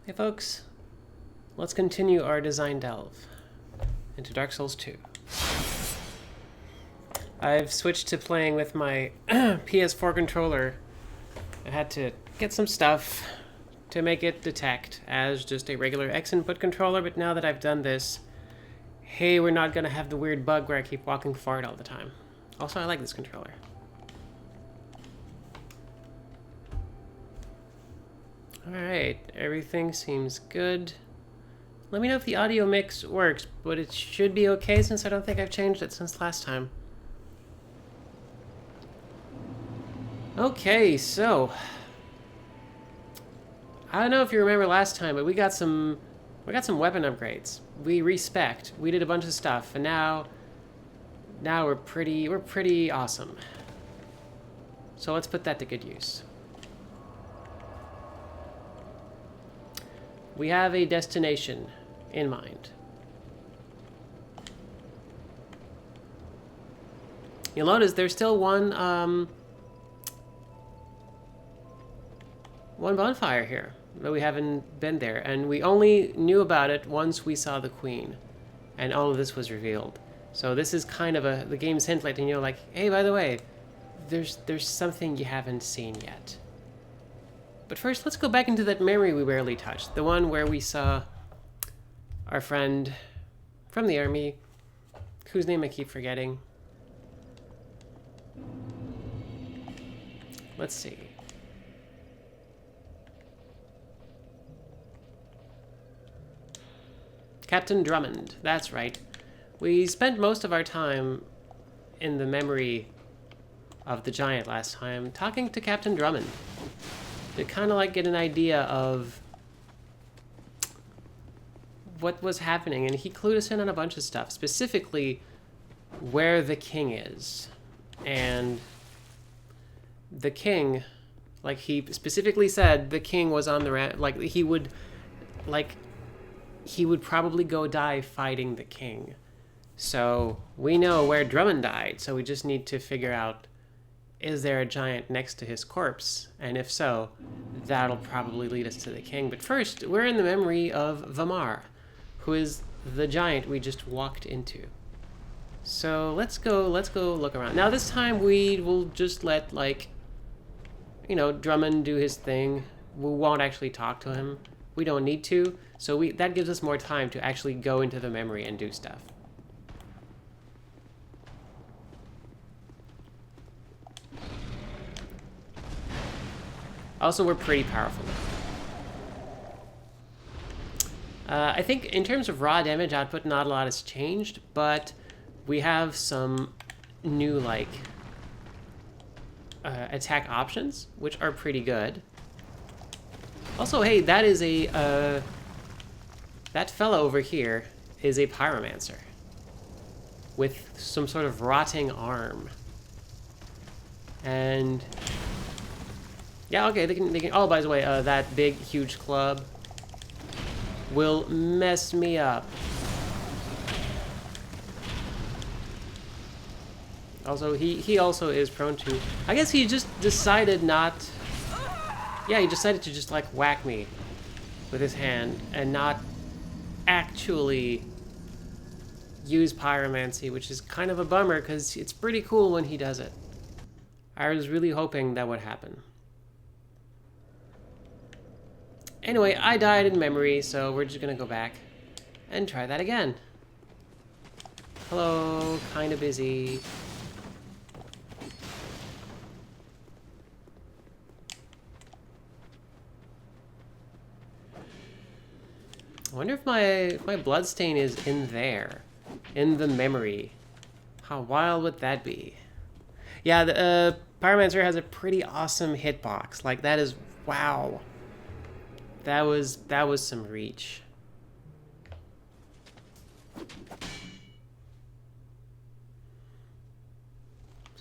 Hey folks, let's continue our design delve into Dark Souls 2. I've switched to playing with my PS4 controller. I had to get some stuff to make it detect as just a regular X input controller, but now that I've done this, hey, we're not gonna have the weird bug where I keep walking forward all the time. Also, I like this controller. Alright, everything seems good. Let me know if the audio mix works, but it should be okay since I don't think I've changed it since last time. Okay, so I don't know if you remember last time, but we got some weapon upgrades. We respect. We did a bunch of stuff, and now we're pretty awesome. So let's put that to good use. We have a destination in mind. You'll notice there's still one bonfire here, but we haven't been there, and we only knew about it once we saw the queen, and all of this was revealed. So this is kind of the game's hint letting you know, like, hey, by the way, there's something you haven't seen yet. But first, let's go back into that memory we barely touched. The one where we saw our friend from the army, whose name I keep forgetting. Let's see. Captain Drummond, that's right. We spent most of our time in the memory of the giant last time, talking to Captain Drummond. To kind of like get an idea of what was happening, and he clued us in on a bunch of stuff, specifically where the king is. And the king, like he specifically said, the king was on the he would probably go die fighting the king. So we know where Drummond died, so we just need to figure out, is there a giant next to his corpse? And if so, that'll probably lead us to the king. But first, we're in the memory of Vamar, who is the giant we just walked into. So let's go look around. Now this time we will just let, Drummond do his thing. We won't actually talk to him. We don't need to. So that gives us more time to actually go into the memory and do stuff. Also, we're pretty powerful. I think in terms of raw damage output, not a lot has changed, but we have some new, attack options, which are pretty good. Also, hey, that is that fellow over here is a pyromancer with some sort of rotting arm. And yeah, okay, they can. Oh, by the way, that big, huge club will mess me up. Also, he also is prone to. I guess he just decided not. Yeah, he decided to just whack me with his hand and not actually use pyromancy, which is kind of a bummer because it's pretty cool when he does it. I was really hoping that would happen. Anyway, I died in memory, so we're just gonna go back and try that again. Hello, kinda busy. I wonder if my bloodstain is in there, in the memory. How wild would that be? Yeah, the Pyromancer has a pretty awesome hitbox. That is, wow. That was some reach. Some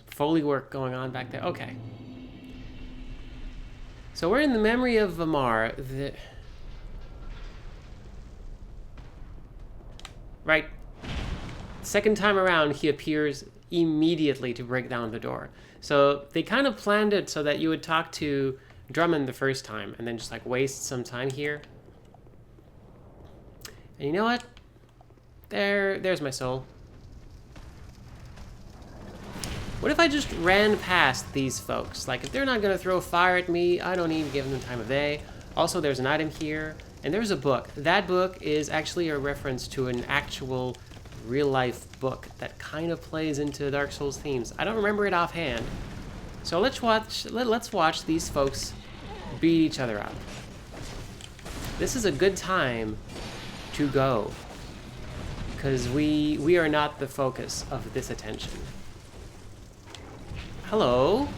Foley work going on back there. Okay. So we're in the memory of Vamar. Right. Second time around, he appears immediately to break down the door. So they kind of planned it so that you would talk to Drummond the first time and then just waste some time here. And you know what? There's my soul. What if I just ran past these folks? Like, if they're not going to throw fire at me, I don't even give them time of day. Also, there's an item here, and there's a book. That book is actually a reference to an actual real-life book that kind of plays into Dark Souls themes. I don't remember it offhand. So let's watch these folks beat each other up. This is a good time to go, because we are not the focus of this attention. Hello.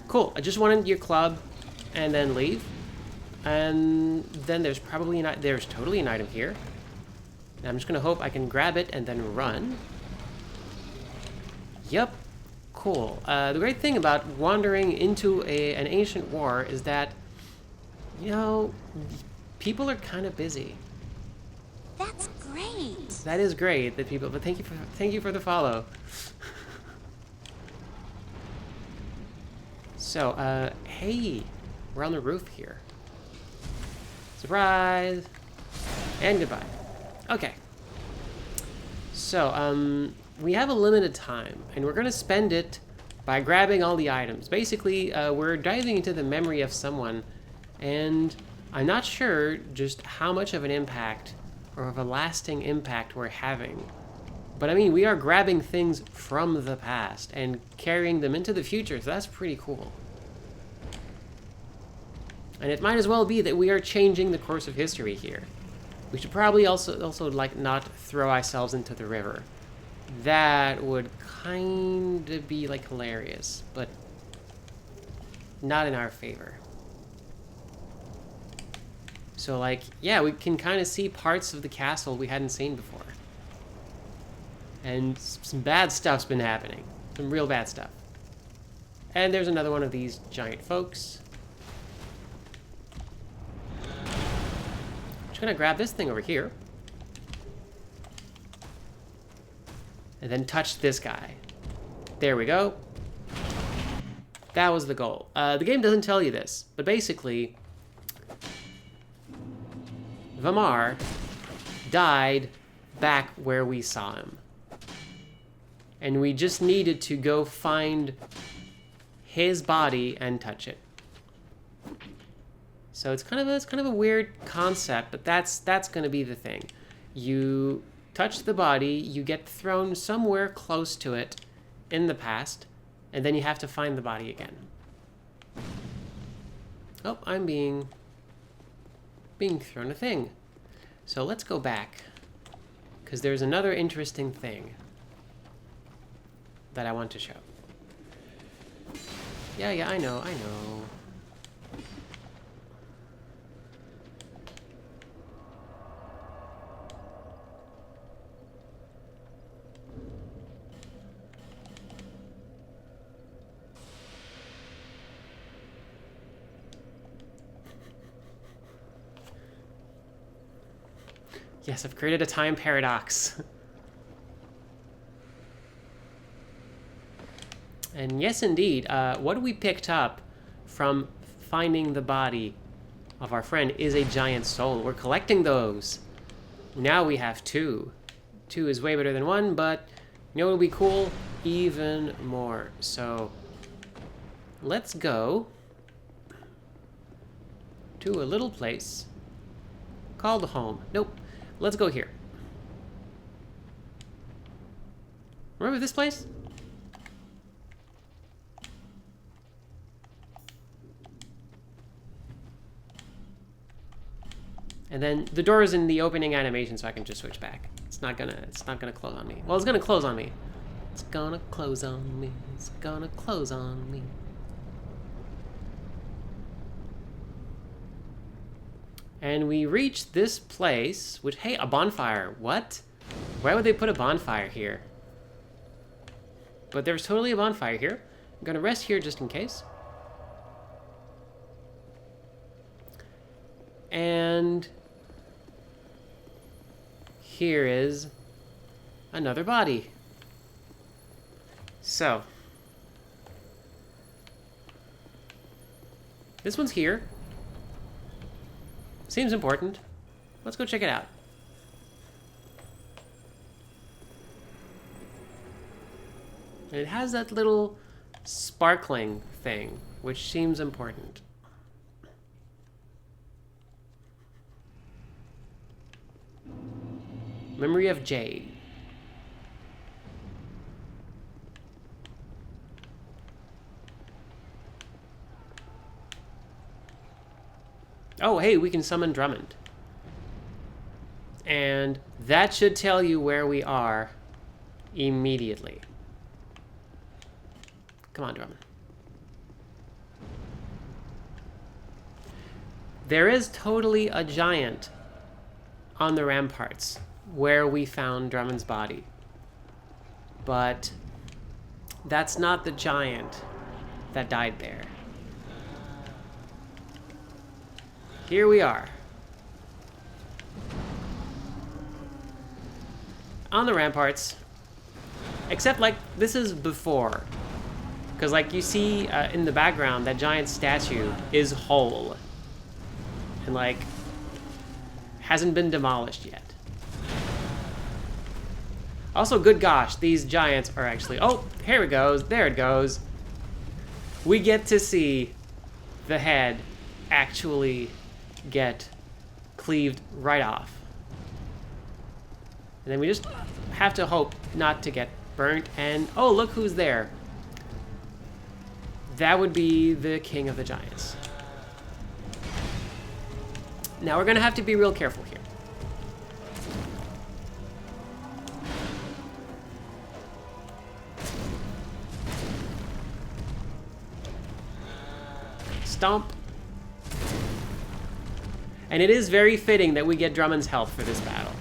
Cool. I just wanted your club and then leave. And then there's probably there's totally an item here. And I'm just gonna hope I can grab it and then run. Yep. Cool. The great thing about wandering into an ancient war is that, you know, people are kind of busy. That's great. That is great that people, but thank you for the follow. So, hey, we're on the roof here. Surprise! And goodbye. Okay. So, we have a limited time, and we're gonna spend it by grabbing all the items. Basically, we're diving into the memory of someone, and I'm not sure just how much of an impact or of a lasting impact we're having. But I mean, we are grabbing things from the past and carrying them into the future, so that's pretty cool. And it might as well be that we are changing the course of history here. We should probably also like not throw ourselves into the river. That would kind of be like hilarious, but not in our favor. So like, yeah, we can kind of see parts of the castle we hadn't seen before. And some bad stuff's been happening. Some real bad stuff. And there's another one of these giant folks. Just gonna grab this thing over here. And then touch this guy. There we go. That was the goal. The game doesn't tell you this, but basically, Vamar died back where we saw him. And we just needed to go find his body and touch it. So it's kind of a weird concept, but that's going to be the thing. You touch the body, you get thrown somewhere close to it in the past, and then you have to find the body again. Oh, I'm being thrown a thing. So let's go back, because there's another interesting thing that I want to show. Yeah, I know. Yes, I've created a time paradox. And yes, indeed, what we picked up from finding the body of our friend is a giant soul. We're collecting those. Now we have 2. 2 is way better than 1, but you know what would be cool? Even more. So let's go to a little place called home. Nope. Let's go here. Remember this place? And then the door is in the opening animation, so I can just switch back. It's not gonna close on me. Well, it's gonna close on me. It's gonna close on me. It's gonna close on me. And we reach this place, which, hey, a bonfire. What? Why would they put a bonfire here? But there's totally a bonfire here. I'm gonna rest here just in case. And here is another body. So this one's here. Seems important. Let's go check it out. And it has that little sparkling thing, which seems important. Memory of Jade. Oh, hey, we can summon Drummond. And that should tell you where we are immediately. Come on, Drummond. There is totally a giant on the ramparts where we found Drummond's body. But that's not the giant that died there. Here we are. On the ramparts. Except, like, this is before. Because, like, you see in the background, that giant statue is whole. And, like, hasn't been demolished yet. Also, good gosh, these giants are actually... Oh, here it goes. There it goes. We get to see the head actually get cleaved right off. And then we just have to hope not to get burnt. And, oh, look who's there. That would be the king of the giants. Now we're going to have to be real careful here. Stomp. And it is very fitting that we get Drummond's health for this battle.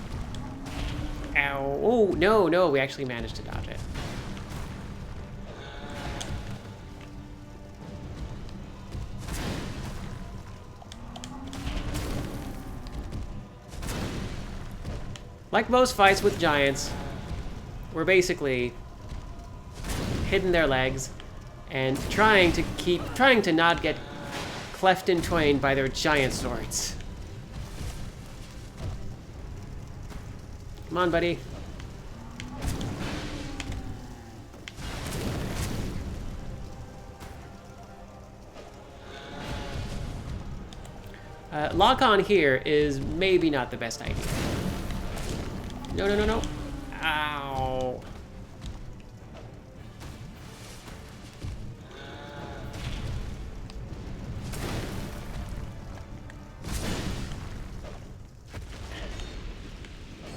Ow. Oh, no, we actually managed to dodge it. Like most fights with giants, we're basically hitting their legs and trying to not get cleft in twain by their giant swords. Come on, buddy. Lock on here is maybe not the best idea. No. Ow.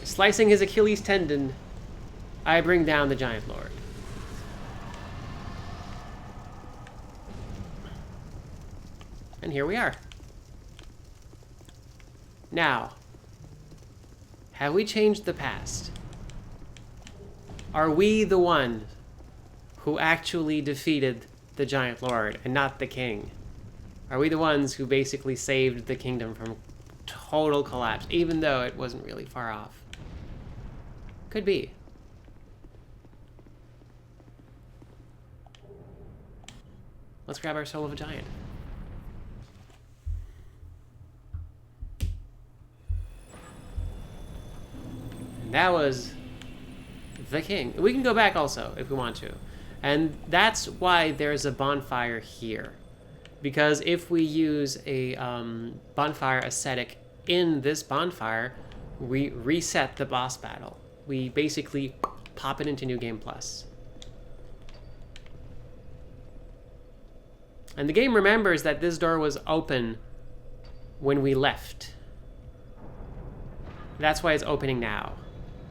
Slicing his Achilles tendon, I bring down the Giant Lord. And here we are. Now, have we changed the past? Are we the one who actually defeated the Giant Lord and not the king? Are we the ones who basically saved the kingdom from total collapse, even though it wasn't really far off? Could be. Let's grab our Soul of a Giant. And that was the king. We can go back also if we want to. And that's why there's a bonfire here. Because if we use a bonfire ascetic in this bonfire, we reset the boss battle. We basically pop it into New Game Plus. And the game remembers that this door was open when we left. That's why it's opening now.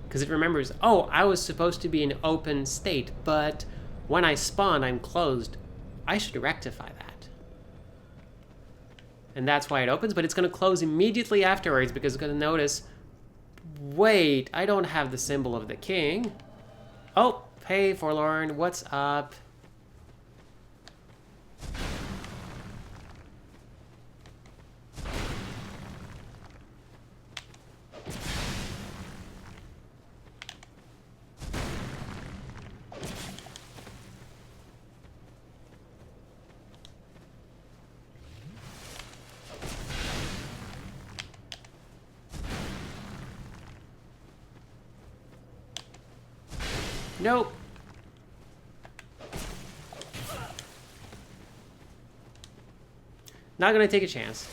Because it remembers, oh, I was supposed to be in open state, but when I spawned, I'm closed. I should rectify that. And that's why it opens, but it's going to close immediately afterwards because it's going to notice, wait, I don't have the symbol of the king. Oh, hey, Forlorn, what's up? Nope. Not gonna take a chance.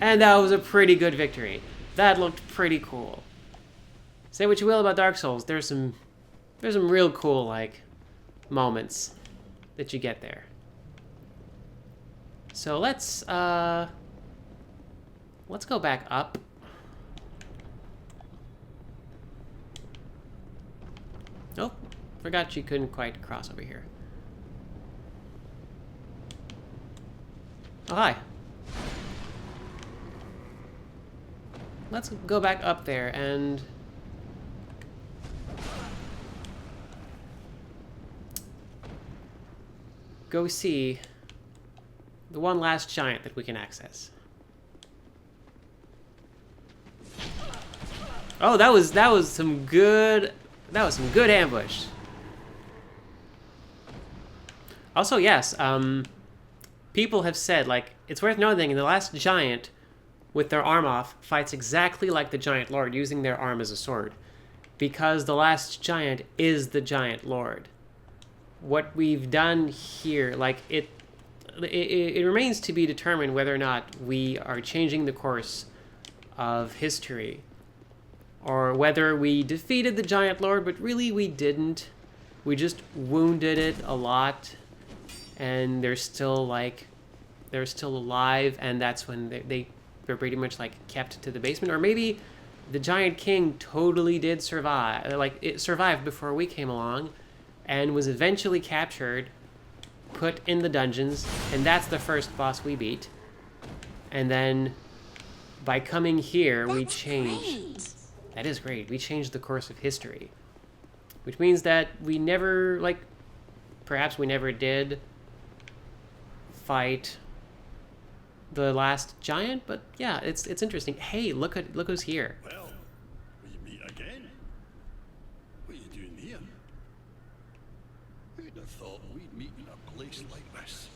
And that was a pretty good victory. That looked pretty cool. Say what you will about Dark Souls, there's some real cool, like, moments that you get there. So let's go back up. Oh, forgot you couldn't quite cross over here. Oh, hi. Let's go back up there and... go see the one last giant that we can access. Oh, that was some good ambush. Also, yes, people have said, like, it's worth noting the last giant with their arm off fights exactly like the giant lord, using their arm as a sword, because the last giant is the giant lord. What we've done here, like, it remains to be determined whether or not we are changing the course of history, or whether we defeated the giant lord, but really we didn't. We just wounded it a lot, and they're still alive, and that's when they're pretty much, like, kept to the basement. Or maybe the giant king totally did survive, like, it survived before we came along, and was eventually captured, put in the dungeons, and that's the first boss we beat. And then, by coming here, we changed... Great. That is great. We changed the course of history. Which means that we never, like... perhaps we never did fight the last giant, but yeah, it's interesting. Hey, look who's here. Well, we meet again. What are you doing here? Who'd have thought we'd meet in a place like this?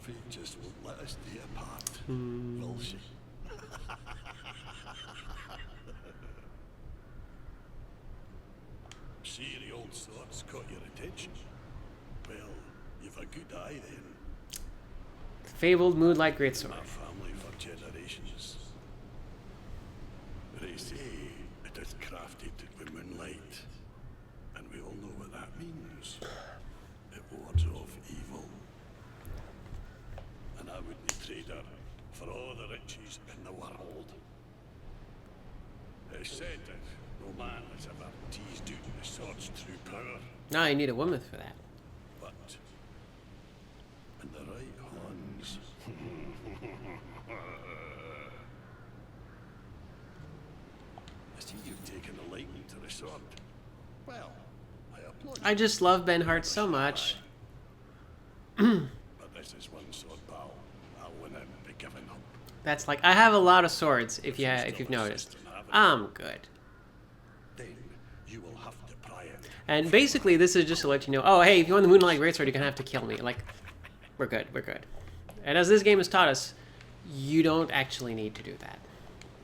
Fate just won't let us stay apart, will she? See, the old sword's caught your attention. Well, you've a good eye then. Fabled Moonlight Greatsword. Our family for generations. They say it is crafted with moonlight, and we all know what that means. It wards off evil. And I wouldn't trade her for all the riches in the world. It's said that no man has ever teased out the sword's true power, Now you need a woman for that. but in the right hands. I see you've taken a liking to the sword. Well, I applaud you. I just love Ben Hart so much. But this is one sword, pal. I wouldn't be giving up. That's like, I have a lot of swords, if you've noticed. I'm good. Then you will have to pry it. And basically, this is just to let you know, oh, hey, if you want the Moonlight Greatsword, you're gonna have to kill me. Like, we're good, we're good. And as this game has taught us, you don't actually need to do that.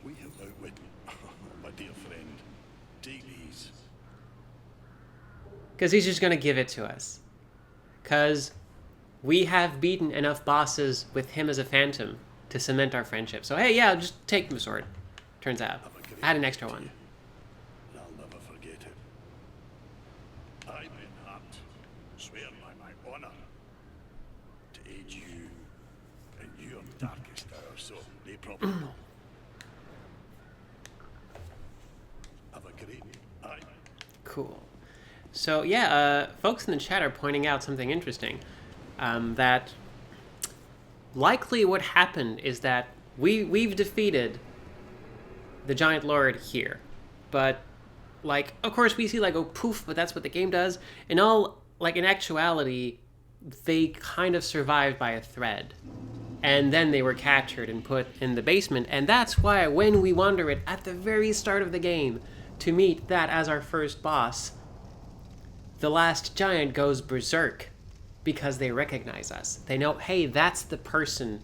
We have outwit, my dear friend. Take these. Because he's just gonna give it to us. Because we have beaten enough bosses with him as a phantom to cement our friendship. So, hey, yeah, just take the sword. Turns out. I had an extra one. And I'll never forget it. I, Ben Hart, swear by my honor to aid you in your darkest hour, so no problem. Have a great night. Cool. So, yeah, folks in the chat are pointing out something interesting. That likely what happened is that we've defeated the Giant Lord here. But, like, of course we see, like, oh, poof, but that's what the game does. In actuality, they kind of survived by a thread. And then they were captured and put in the basement. And that's why when we wander it at the very start of the game to meet that as our first boss, the last giant goes berserk because they recognize us. They know, hey, that's the person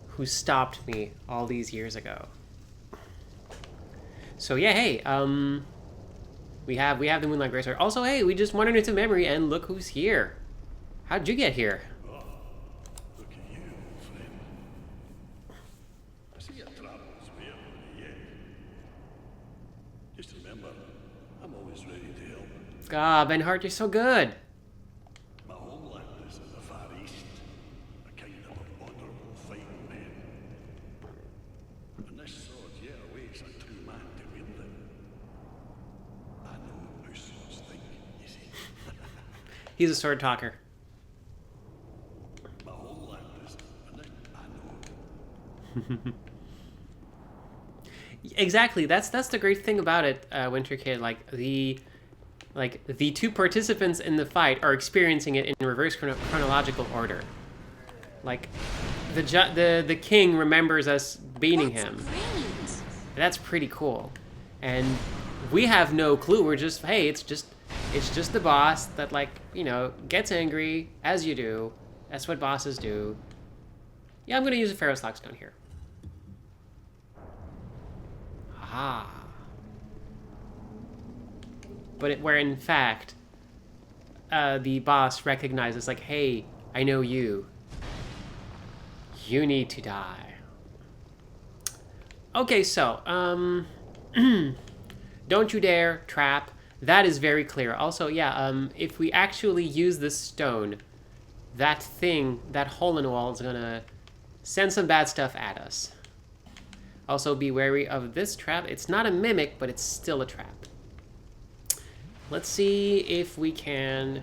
who stopped me all these years ago. So yeah, hey, we have the Moonlight Greatsword. Also, hey, we just wandered into memory, and look who's here. How'd you get here? Look at you, friend. I see your travels were yet. Just remember, I'm always ready to help. Ah, Ben Hart, you're so good. My homeland is in the Far East, a kind of honourable fighting men. And this sword yet awaits a true man to wield it. I know how swords think, you see. He's a sword talker. My homeland is, and I know. Exactly. That's the great thing about it, Winter Kid. Like the two participants in the fight are experiencing it in reverse chronological order. Like the king remembers us beating That's him. great. That's pretty cool. And we have no clue. We're just, hey, it's just the boss that, like, you know, gets angry, as you do. That's what bosses do. Yeah, I'm gonna use a Pharaoh's Lockstone here. Ah. But where in fact, the boss recognizes, like, hey, I know you. You need to die. Okay, so, don't you dare trap. That is very clear. Also, yeah, if we actually use this stone, that thing, that hole in the wall is gonna send some bad stuff at us. Also, be wary of this trap. It's not a mimic, but it's still a trap. Let's see if we can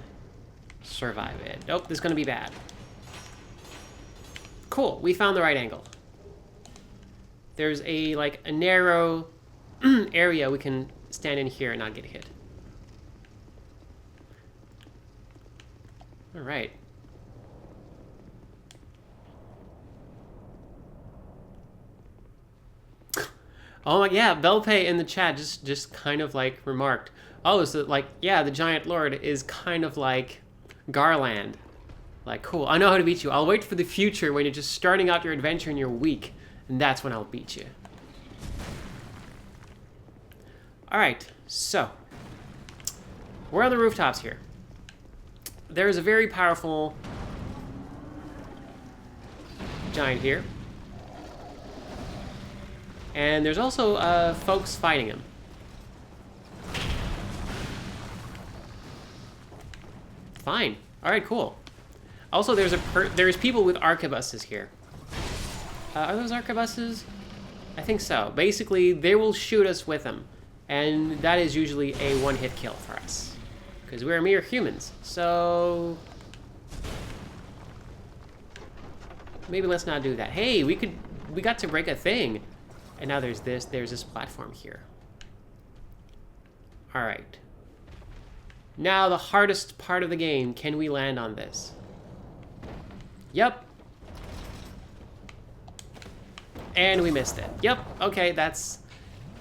survive it. Nope, this is gonna be bad. Cool, we found the right angle. There's a narrow area we can stand in here and not get hit. All right. Oh my, yeah, Belpay in the chat just kind of like remarked, oh, so like, yeah, the Giant Lord is kind of like Garland. Like, cool, I know how to beat you. I'll wait for the future when you're just starting out your adventure and you're weak, and that's when I'll beat you. All right, so we're on the rooftops here. There's a very powerful giant here. And there's also folks fighting him. Fine. All right, cool. Also, there's people with arquebuses here. Are those arquebuses? I think so. Basically, they will shoot us with them, and that is usually a one-hit kill for us, because we're mere humans. So maybe let's not do that. Hey, we got to break a thing. And now there's this platform here. All right. Now the hardest part of the game, can we land on this? Yep. And we missed it. Yep, okay, that's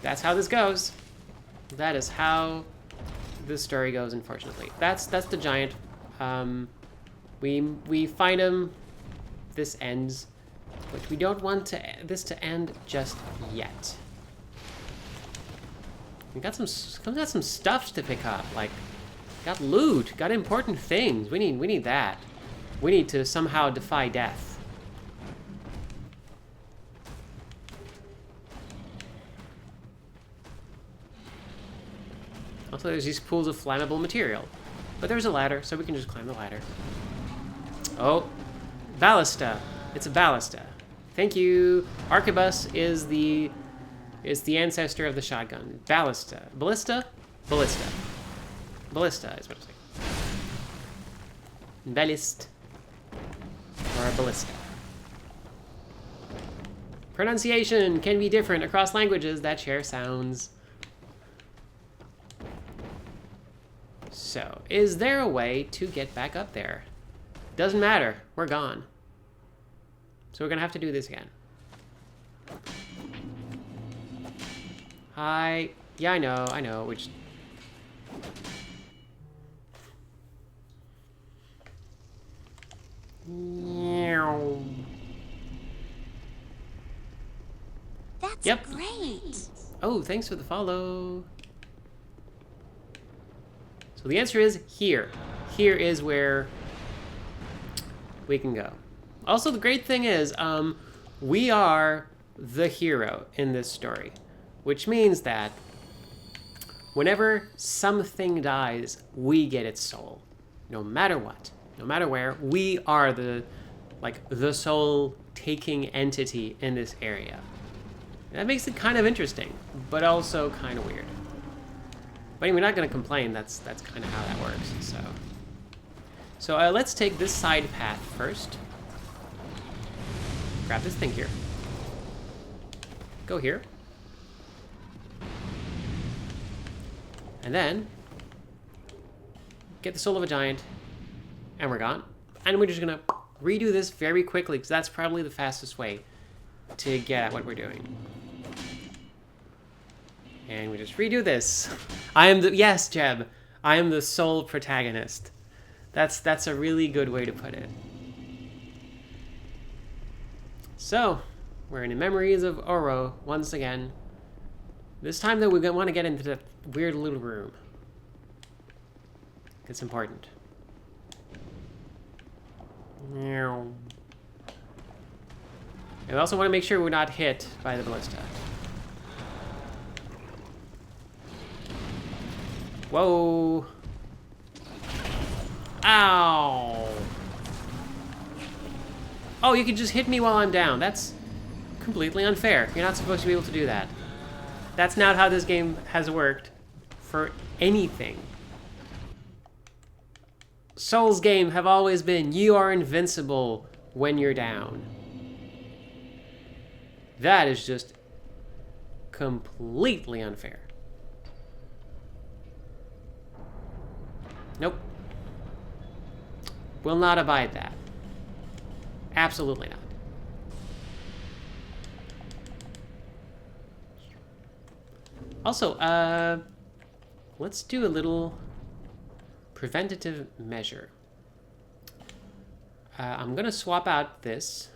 how this goes. That is how the story goes, unfortunately. That's the giant. We find him, this ends. But we don't want this to end just yet. We got some stuff to pick up. Like, got loot, got important things. We need that. We need to somehow defy death. Also, there's these pools of flammable material, but there's a ladder, so we can just climb the ladder. Oh, ballista! It's a ballista. Thank you. Arquebus is the ancestor of the shotgun. Ballista. Ballista? Ballista. Ballista is what I'm saying. Ballist. Or ballista. Pronunciation can be different across languages that share sounds. So, is there a way to get back up there? Doesn't matter. We're gone. So we're gonna have to do this again. Hi. Yeah, I know. Which. That's Yep. great. Oh, thanks for the follow. So the answer is here. Here is where we can go. Also, the great thing is, we are the hero in this story, which means that whenever something dies, we get its soul. No matter what, no matter where, we are the soul-taking entity in this area. And that makes it kind of interesting, but also kind of weird. But we're not going to complain. That's kind of how that works. So let's take this side path first. Grab this thing here. Go here. And then get the soul of a giant, and we're gone. And we're just gonna redo this very quickly, because that's probably the fastest way to get at what we're doing. And we just redo this. Yes, Jeb, I am the sole protagonist. That's a really good way to put it. So, we're in the Memories of Oro once again. This time, though, we want to get into the weird little room. It's important. And we also want to make sure we're not hit by the ballista. Whoa! Ow! Oh, you can just hit me while I'm down. That's completely unfair. You're not supposed to be able to do that. That's not how this game has worked for anything. Souls games have always been, you are invincible when you're down. That is just completely unfair. Nope. Will not abide that. Absolutely not. Also, let's do a little preventative measure. I'm gonna swap out this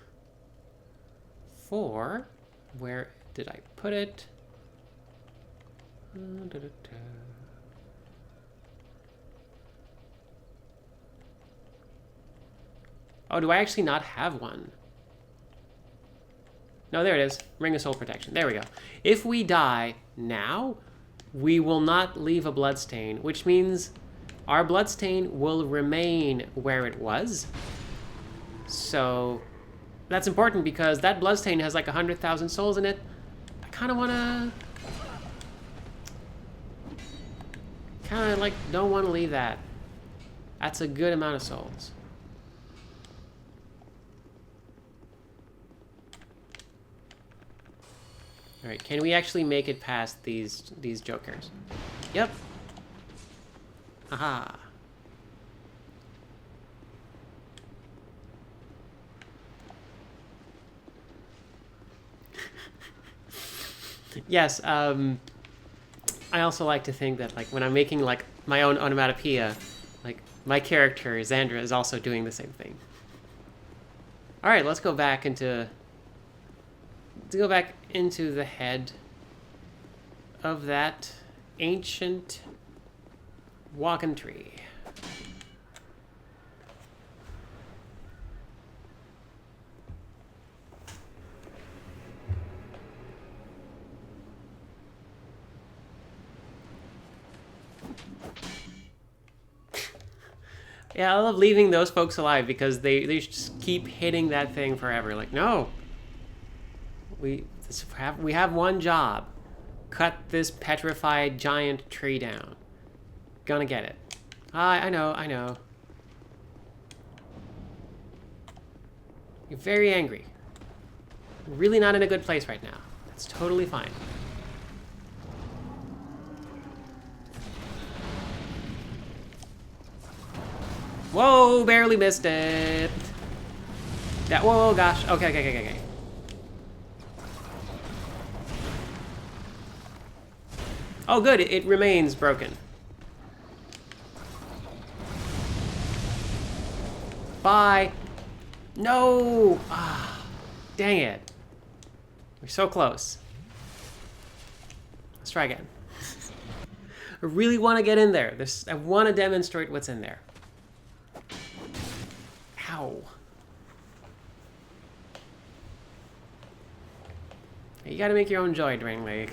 for, where did I put it? Oh, do I actually not have one? No, there it is. Ring of Soul Protection. There we go. If we die now, we will not leave a bloodstain, which means our bloodstain will remain where it was. So that's important because that bloodstain has like 100,000 souls in it. I kind of want to... don't want to leave that. That's a good amount of souls. All right, can we actually make it past these jokers? Yep. Aha. Yes, I also like to think that, like, when I'm making, like, my own onomatopoeia, like, my character, Xandra, is also doing the same thing. All right, let's go back into... the head of that ancient walking tree. Yeah, I love leaving those folks alive because they just keep hitting that thing forever. Like, no. We have one job. Cut this petrified giant tree down. Gonna get it. I know. You're very angry. You're really not in a good place right now. That's totally fine. Whoa, barely missed it. That, whoa, gosh. Okay. Oh, good. It remains broken. Bye. No. Ah, dang it. We're so close. Let's try again. I really want to get in there. I want to demonstrate what's in there. Ow. You gotta make your own joy, Drangleic.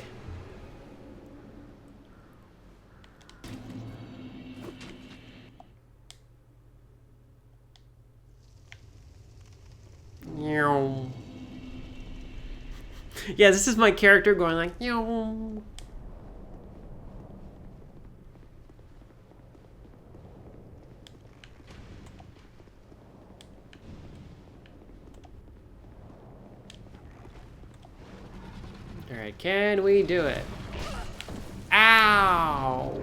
Yeah, this is my character going like, Alright, can we do it? Ow!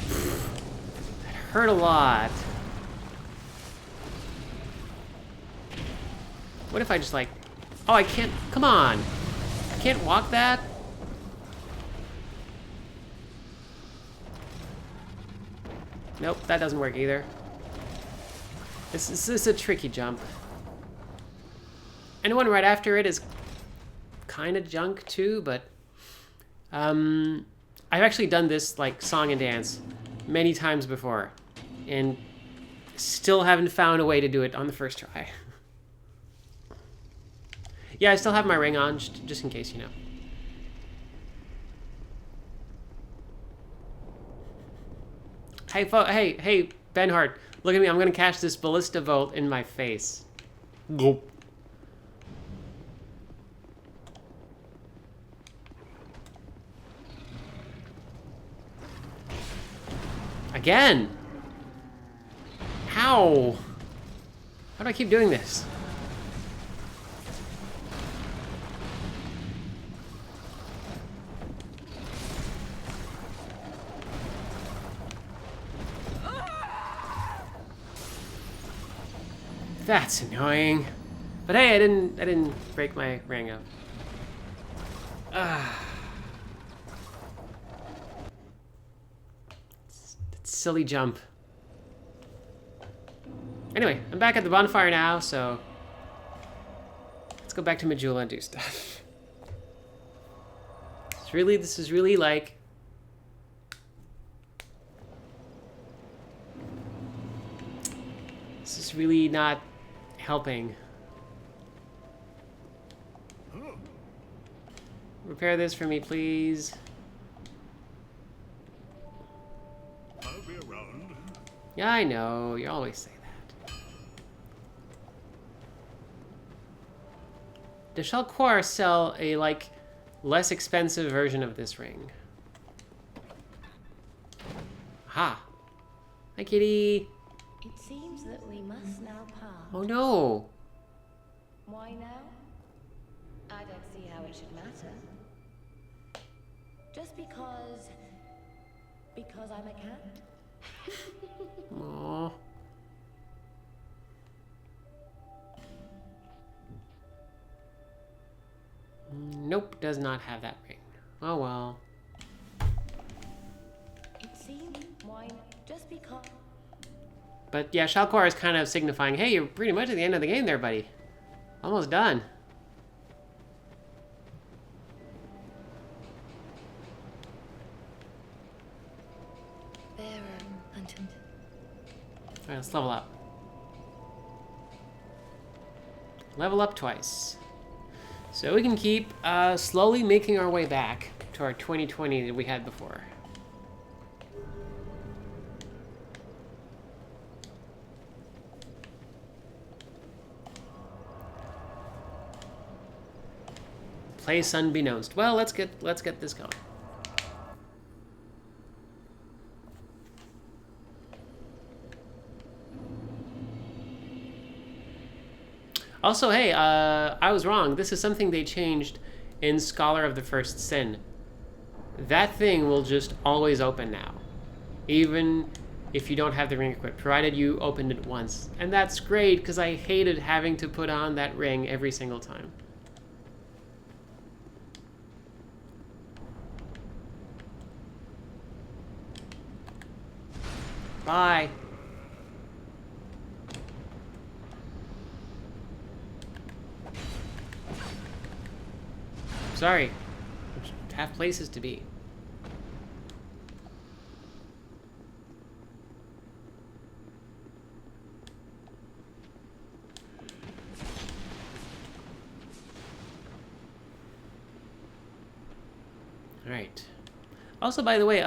That hurt a lot. What if I just like... Oh, I can't... Come on! I can't walk that? Nope, that doesn't work either. This is a tricky jump. And the one right after it is kind of junk too, but... I've actually done this, like, song and dance many times before. And still haven't found a way to do it on the first try. Yeah, I still have my ring on, just in case, you know. Hey, Benhart, look at me. I'm gonna catch this ballista bolt in my face. Gulp. Again! How? How do I keep doing this? That's annoying. But hey, I didn't break my ring up. Silly jump. Anyway, I'm back at the bonfire now, so let's go back to Majula and do stuff. This is really like this is really not helping. Repair this for me, please. I'll be around. Yeah, I know. You always say that. Does Shalquar sell a, like, less expensive version of this ring? Ha! Hi, kitty! It seems that we must now part. Oh no! Why now? I don't see how it should matter. Just because I'm a cat? Aww. Nope, does not have that ring. Oh well. It seems why just because. But yeah, Shalquar is kind of signifying, hey, you're pretty much at the end of the game there, buddy. Almost done. Alright, let's level up. Level up twice. So we can keep slowly making our way back to our 2020 that we had before. Place unbeknownst. Well, let's get this going. Also, hey, I was wrong. This is something they changed in Scholar of the First Sin. That thing will just always open now, even if you don't have the ring equipped, provided you opened it once. And that's great, because I hated having to put on that ring every single time. Bye. Sorry. Have places to be. Alright. Also, by the way,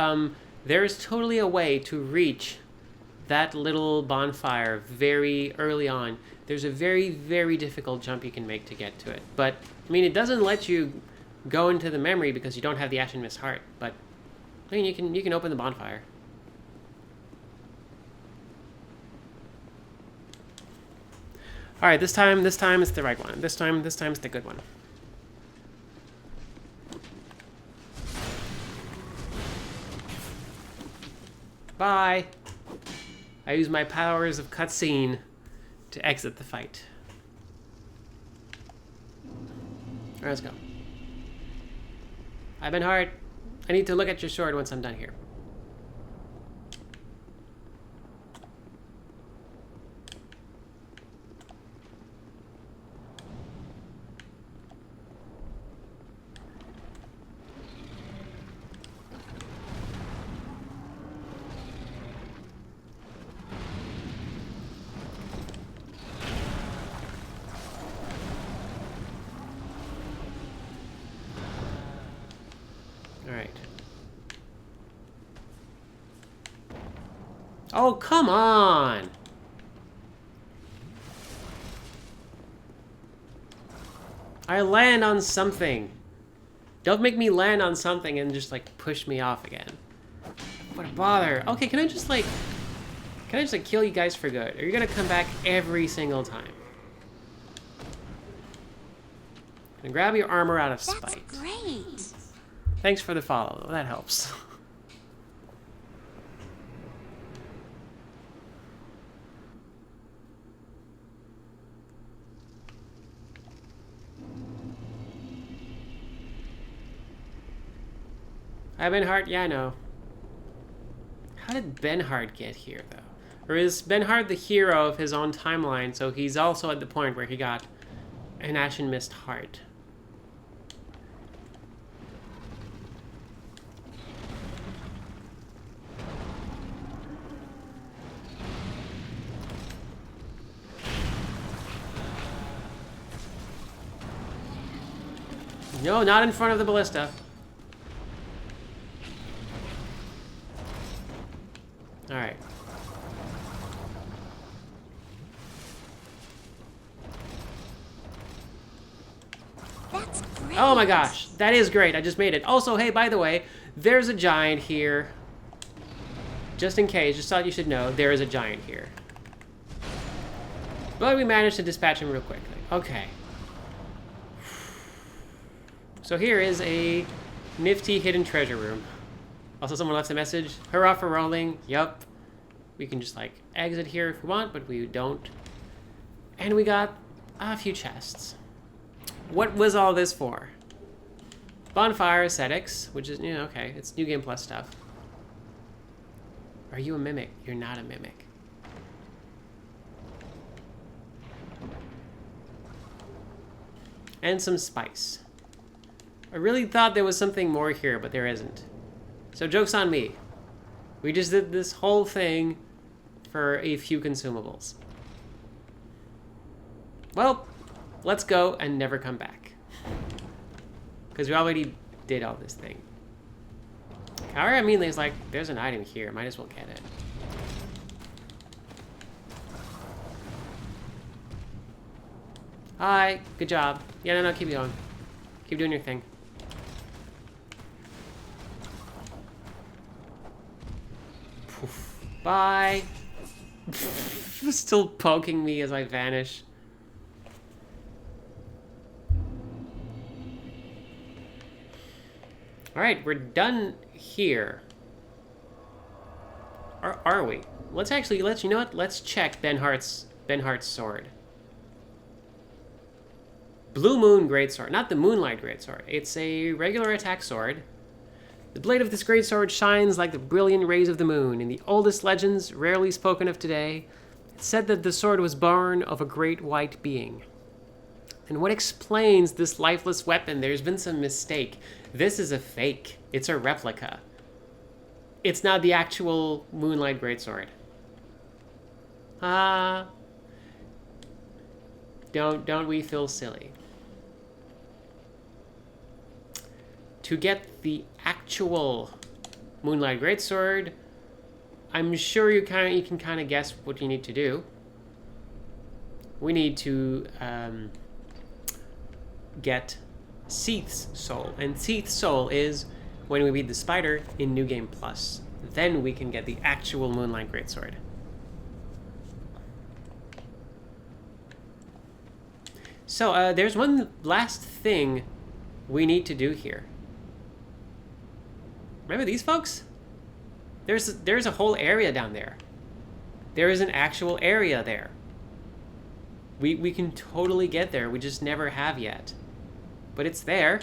there is totally a way to reach that little bonfire very early on. There's a very, very difficult jump you can make to get to it. But, I mean, it doesn't let you go into the memory because you don't have the Ashen Mist heart. But, I mean, you can open the bonfire. Alright, this time it's the right one. This time it's the good one. Bye! I use my powers of cutscene to exit the fight. Alright, let's go. I've been hard. I need to look at your sword once I'm done here. Alright. Oh, come on! I land on something. Don't make me land on something and just, like, push me off again. What a bother. Okay, can I just, like, kill you guys for good? Or are you gonna come back every single time? And grab your armor out of spite. That's great. Thanks for the follow, though. That helps. Hi, Benhart. Yeah, I know. How did Benhart get here, though? Or is Benhart the hero of his own timeline, so he's also at the point where he got an Ashen Mist heart? No, not in front of the ballista. Alright. That's great. Oh my gosh, that is great. I just made it. Also, hey, by the way, there's a giant here. Just in case, just thought you should know, there is a giant here. But we managed to dispatch him real quickly. Okay. So here is a nifty hidden treasure room. Also, someone left a message. Hurrah for rolling. Yup. We can just, like, exit here if we want, but we don't. And we got a few chests. What was all this for? Bonfire Ascetics, which is, you know, okay. It's New Game Plus stuff. Are you a mimic? You're not a mimic. And some spice. I really thought there was something more here, but there isn't. So joke's on me. We just did this whole thing for a few consumables. Well, let's go and never come back. Because we already did all this thing. However, I mean, there's an item here. Might as well get it. Hi, good job. Yeah, no, keep going. Keep doing your thing. Poof. Bye. Still poking me as I vanish. Alright, we're done here. Or are we? You know what? Let's check Benhart's sword. Blue Moon Greatsword, not the Moonlight Greatsword. It's a regular attack sword. The blade of this greatsword shines like the brilliant rays of the moon. In the oldest legends, rarely spoken of today, it's said that the sword was born of a great white being. And what explains this lifeless weapon? There's been some mistake. This is a fake. It's a replica. It's not the actual Moonlight Greatsword. Don't we feel silly? To get the actual Moonlight Greatsword, I'm sure you can kind of guess what you need to do. We need to get Seath's Soul, and Seath's Soul is when we beat the spider in New Game Plus. Then we can get the actual Moonlight Greatsword. So there's one last thing we need to do here. Remember these folks? There's a whole area down there. There is an actual area there. We can totally get there. We just never have yet. But it's there.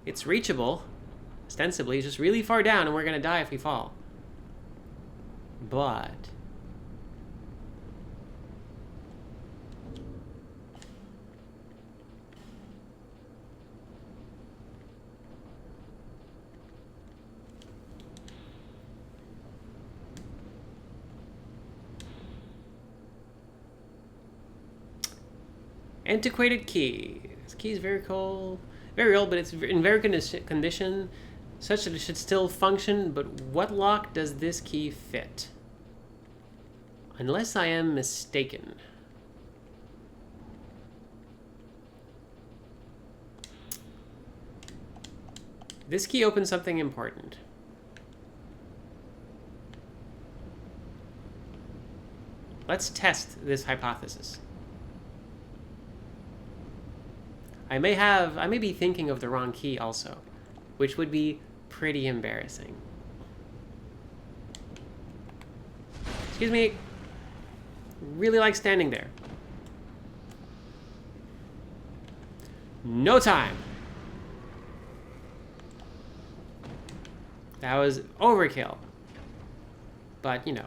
It's reachable. Ostensibly, it's just really far down and we're gonna die if we fall. But... antiquated key. This key is very old, but it's in very good condition, such that it should still function. But what lock does this key fit? Unless I am mistaken. This key opens something important. Let's test this hypothesis. I may be thinking of the wrong key also, which would be pretty embarrassing. Excuse me. Really like standing there. No time. That was overkill. But, you know.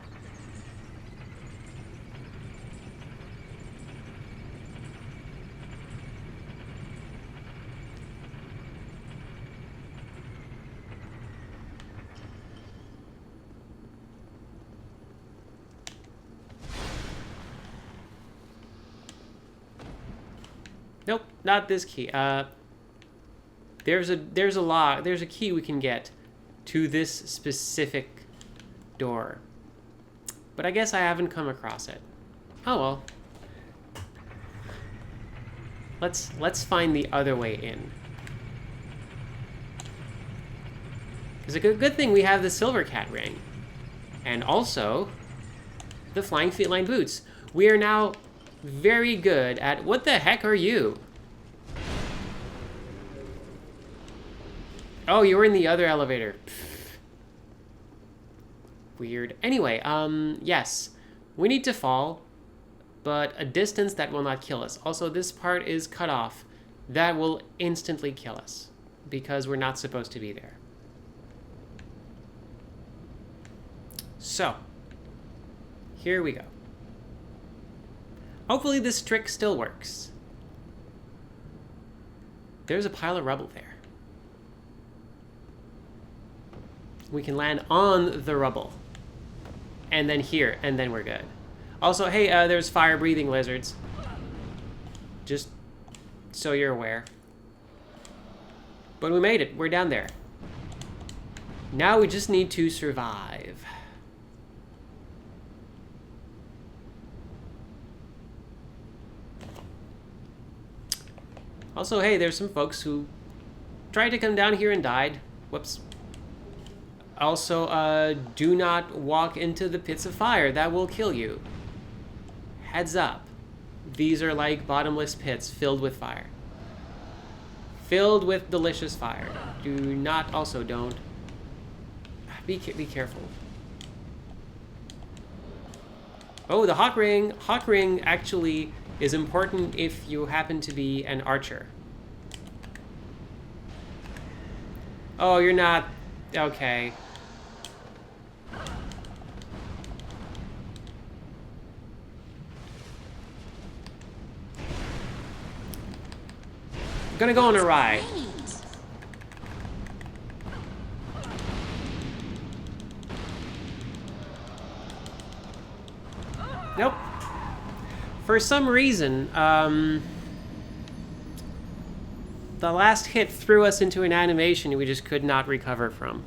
Nope, not this key. There's a key we can get to this specific door. But I guess I haven't come across it. Oh well. Let's find the other way in. It's a good thing we have the Silver Cat ring. And also the Flying Feline boots. We are now very good at... What the heck are you? Oh, you were in the other elevator. Pfft. Weird. Anyway, yes. We need to fall, but a distance that will not kill us. Also, this part is cut off. That will instantly kill us, because we're not supposed to be there. So, here we go. Hopefully this trick still works. There's a pile of rubble there. We can land on the rubble. And then here, and then we're good. Also, hey, there's fire-breathing lizards. Just so you're aware. But we made it. We're down there. Now we just need to survive. Also, hey, there's some folks who tried to come down here and died. Whoops. Also, do not walk into the pits of fire. That will kill you. Heads up. These are like bottomless pits filled with fire. Filled with delicious fire. Do not, also don't. Be careful. Oh, the Hawk Ring. Hawk Ring actually is important if you happen to be an archer. Oh, you're not... Okay. gonna go on a ride. Great. Nope. For some reason, the last hit threw us into an animation we just could not recover from.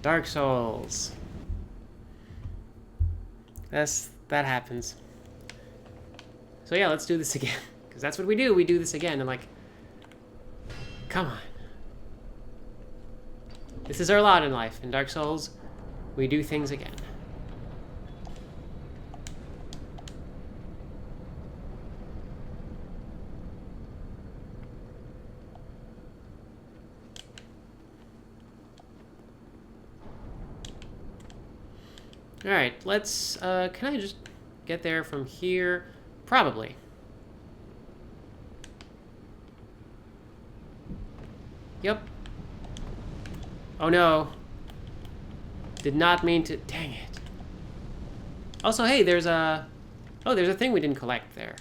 Dark Souls. That happens. So yeah, let's do this again. Because that's what we do. We do this again. And like, come on. This is our lot in life. In Dark Souls, we do things again. Alright, let's, can I just get there from here? Probably. Yep. Oh no. Did not mean to, dang it. Also, hey, there's a, oh, there's a thing we didn't collect there.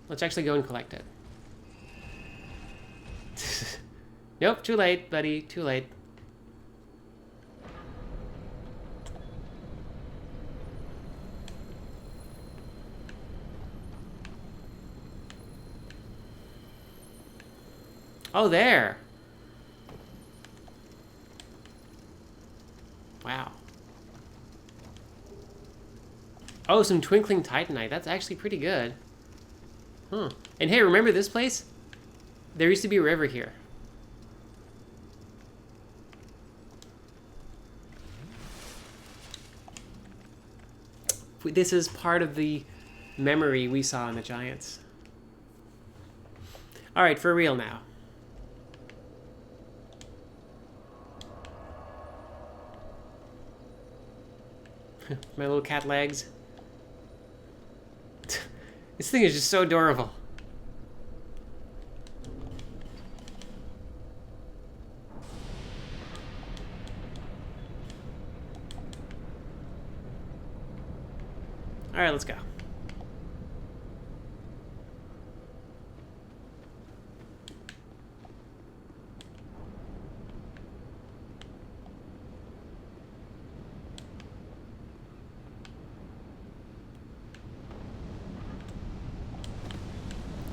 Let's actually go and collect it. Nope, too late, buddy, too late. Oh, there. Wow. Oh, some twinkling titanite. That's actually pretty good. Huh. And hey, remember this place? There used to be a river here. This is part of the memory we saw in the Giants. All right, for real now. My little cat legs. This thing is just so adorable. All right, let's go.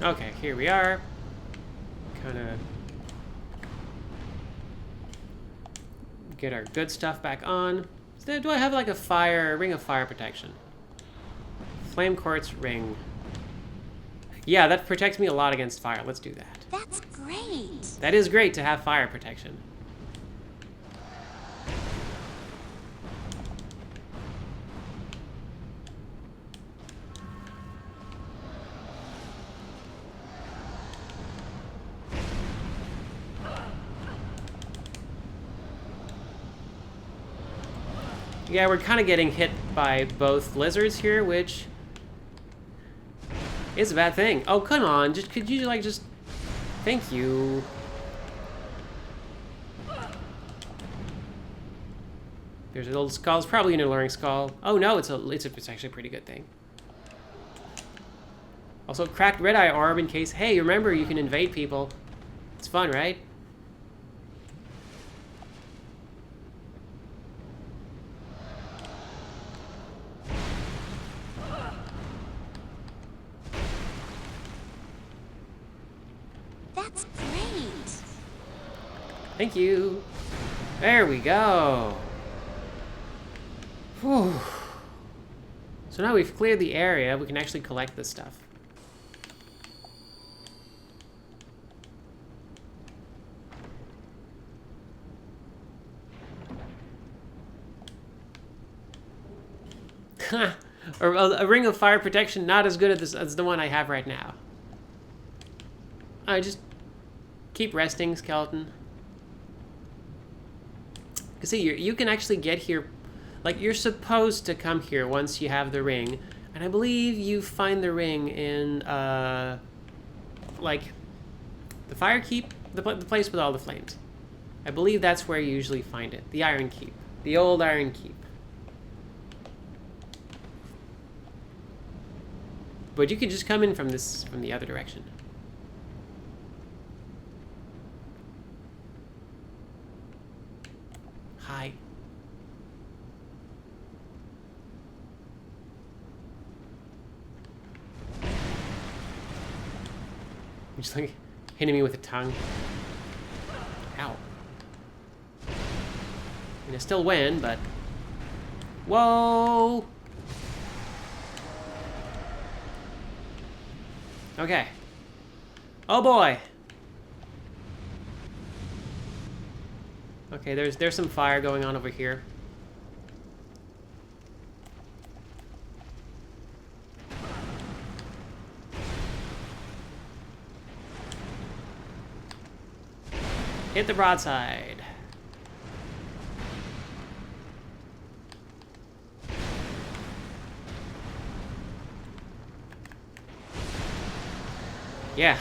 Okay, here we are. Kind of get our good stuff back on. So do I have like a ring of fire protection? Flame quartz ring. Yeah, that protects me a lot against fire. Let's do that. That's great. That is great to have fire protection. Yeah, we're kind of getting hit by both lizards here, which is a bad thing. Oh, come on. Just could you like just thank you. There's a little skull. It's probably an alluring skull. Oh no, it's actually a pretty good thing. Also, cracked red eye orb in case. Hey, remember you can invade people. It's fun, right? That's great. Thank you. There we go. Whew. So now we've cleared the area, we can actually collect this stuff. Or a ring of fire protection, not as good as the one I have right now. I just keep resting, skeleton. Cause see, you can actually get here, like you're supposed to come here once you have the ring, and I believe you find the ring in like the fire keep, the place with all the flames. I believe that's where you usually find it, the Iron Keep, the old Iron Keep. But you can just come in from the other direction. Just like hitting me with a tongue. Ow. And I still win, but... Whoa! Okay. Oh boy! Okay, there's some fire going on over here. Hit the broadside. Yeah.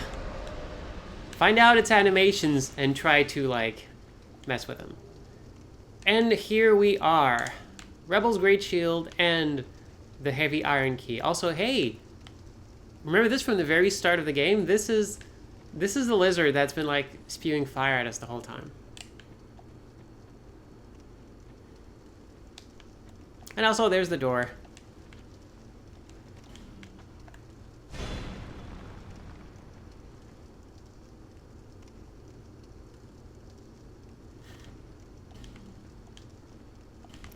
Find out its animations and try to, like, mess with them. And here we are. Rebel's Great Shield and the Heavy Iron Key. Also, hey, remember this from the very start of the game? This is the lizard that's been, like, spewing fire at us the whole time. And also, there's the door.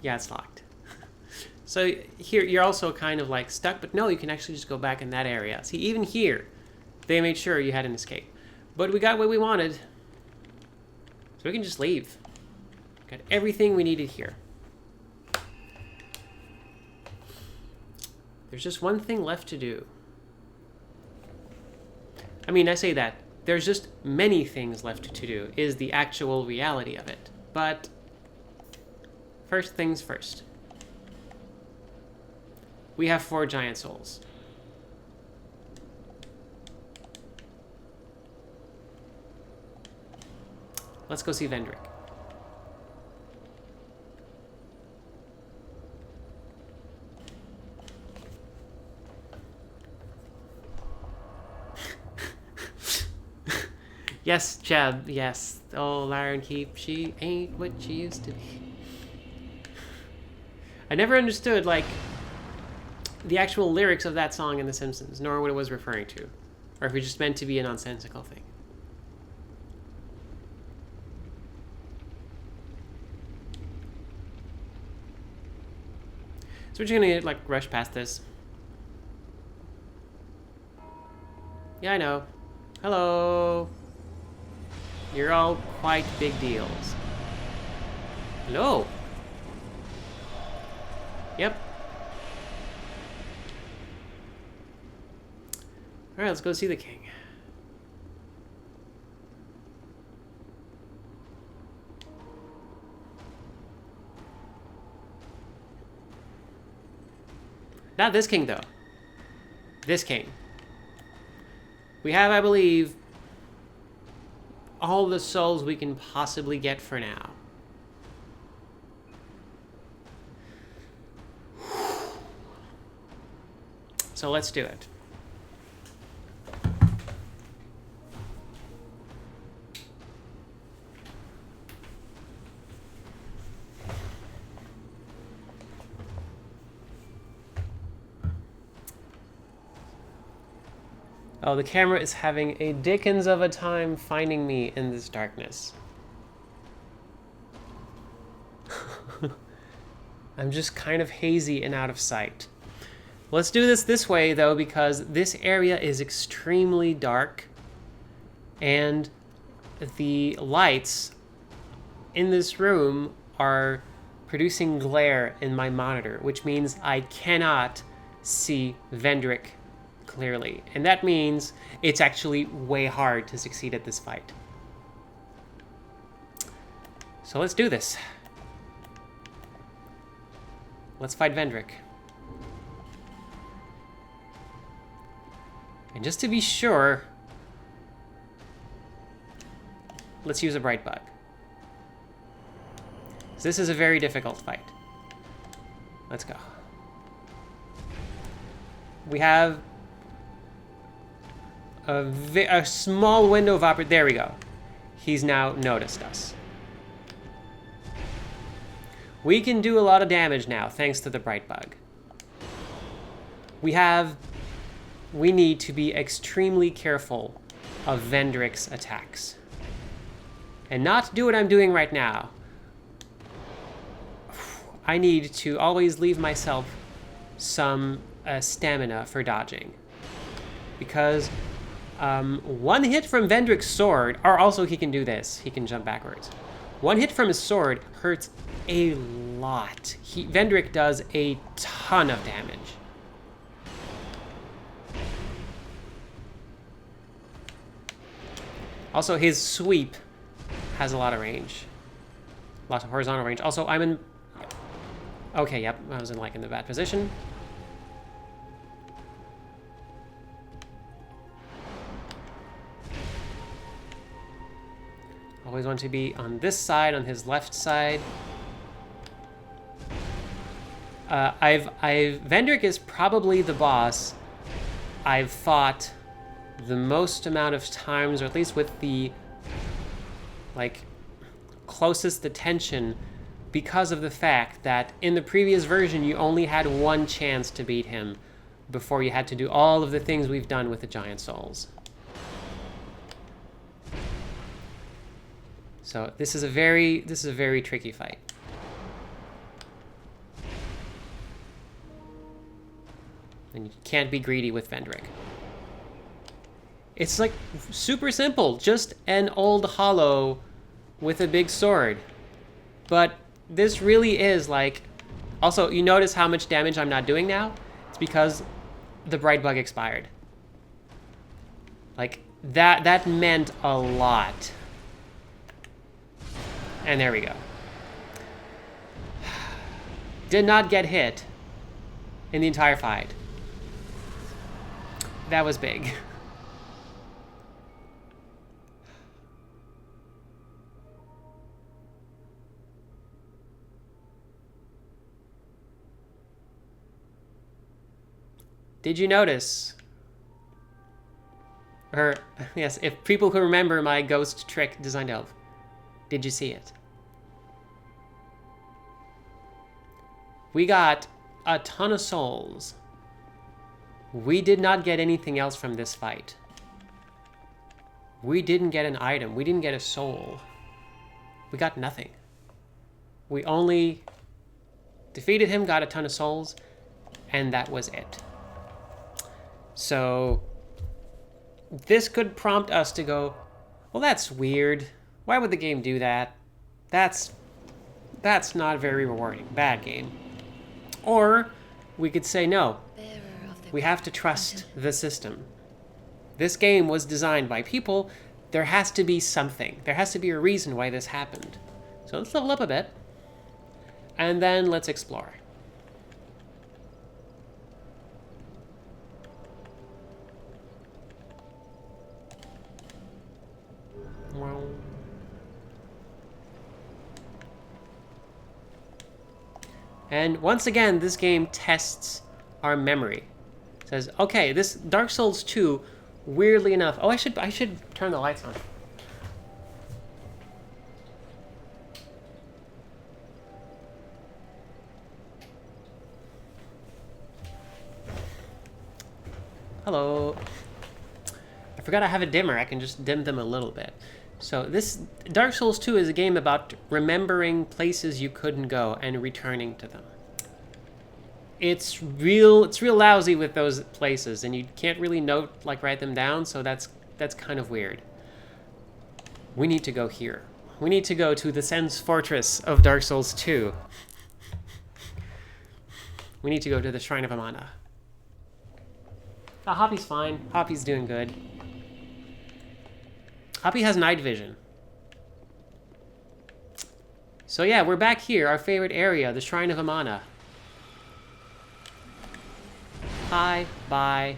Yeah, it's locked. So here, you're also kind of like stuck, but no, you can actually just go back in that area. See, even here, they made sure you had an escape. But we got what we wanted. So we can just leave. Got everything we needed here. There's just one thing left to do. I mean, I say that. There's just many things left to do, is the actual reality of it. But first things first. We have 4 giant souls. Let's go see Vendrick. Yes, Jeb, yes. Oh, Iron Keep, she ain't what she used to be. I never understood, like, the actual lyrics of that song in The Simpsons, nor what it was referring to. Or if it just meant to be a nonsensical thing. So we're just gonna, like, rush past this. Yeah, I know. Hello. You're all quite big deals. Hello. Yep. Alright, let's go see the king. Not this king, though. This king. We have, I believe, all the souls we can possibly get for now. So let's do it. Oh, the camera is having a dickens of a time finding me in this darkness. I'm just kind of hazy and out of sight. Let's do this way, though, because this area is extremely dark, and the lights in this room are producing glare in my monitor, which means I cannot see Vendrick clearly. And that means it's actually way hard to succeed at this fight. So let's do this. Let's fight Vendrick. And just to be sure, let's use a bright bug. This is a very difficult fight. Let's go. We have a small window of opportunity. There we go. He's now noticed us. We can do a lot of damage now, thanks to the bright bug. We need to be extremely careful of Vendrick's attacks. And not do what I'm doing right now. I need to always leave myself some stamina for dodging. Because one hit from Vendrick's sword, or also he can do this, he can jump backwards. One hit from his sword hurts a lot. Vendrick does a ton of damage. Also, his sweep has a lot of range. Lots of horizontal range. Also, I'm in... Okay, yep, I was in the bad position. Always want to be on this side, on his left side. Vendrick is probably the boss I've fought the most amount of times, or at least with the closest attention, because of the fact that in the previous version you only had one chance to beat him before you had to do all of the things we've done with the Giant Souls. So this is a very tricky fight. And you can't be greedy with Vendrick. It's like super simple, just an old hollow with a big sword. But this really is like... Also, you notice how much damage I'm not doing now? It's because the Bright Bug expired. Like, that meant a lot. And there we go. Did not get hit in the entire fight. That was big. Did you notice? Or, yes, if people who remember my ghost trick designed elf, did you see it? We got a ton of souls. We did not get anything else from this fight. We didn't get an item. We didn't get a soul. We got nothing. We only defeated him, got a ton of souls, and that was it. So this could prompt us to go, well, that's weird. Why would the game do that? That's not very rewarding. Bad game. Or we could say, no, we have to trust the system. This game was designed by people. There has to be something. There has to be a reason why this happened. So let's level up a bit. And then let's explore. And once again, this game tests our memory. It says, okay, this Dark Souls 2, weirdly enough... Oh, I should turn the lights on. Hello. I forgot I have a dimmer. I can just dim them a little bit. So this Dark Souls 2 is a game about remembering places you couldn't go and returning to them. It's real lousy with those places, and you can't really write them down, so that's kind of weird. We need to go here. We need to go to the Sen's Fortress of Dark Souls 2. We need to go to the Shrine of Amana. Hoppy's fine. Hoppy's doing good. Hoppy has night vision. So yeah, we're back here, our favorite area, the Shrine of Amana. Hi, bye.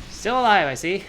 Still alive, I see.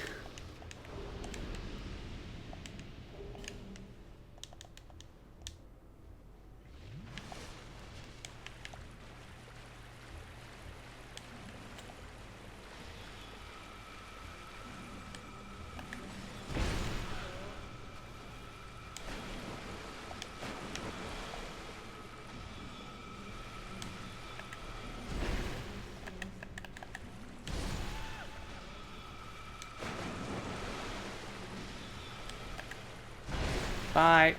Bye.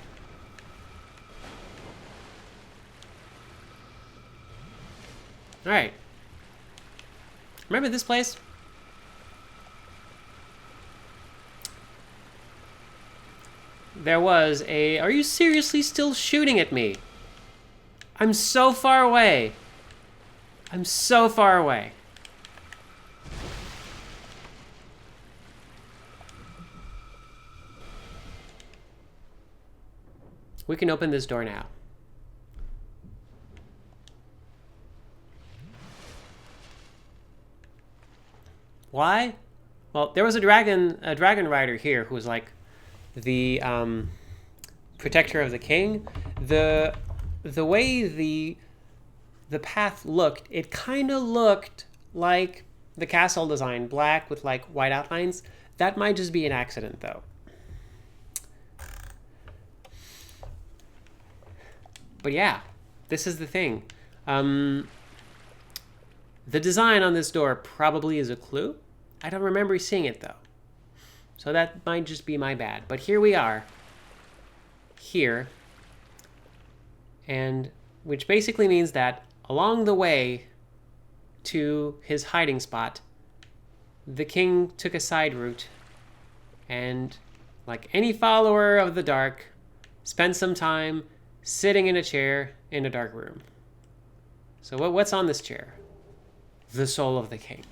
Alright. Remember this place? There was a... Are you seriously still shooting at me? I'm so far away. I'm so far away. We can open this door now. Why? Well, there was a dragon rider here who was like the protector of the king. The way the path looked, it kind of looked like the castle design, black with like white outlines. That might just be an accident though. But yeah, this is the thing. The design on this door probably is a clue. I don't remember seeing it though. So that might just be my bad. But here we are. Here. And which basically means that along the way to his hiding spot, the king took a side route and, like any follower of the dark, spent some time sitting in a chair in a dark room. So what's on this chair? The soul of the king.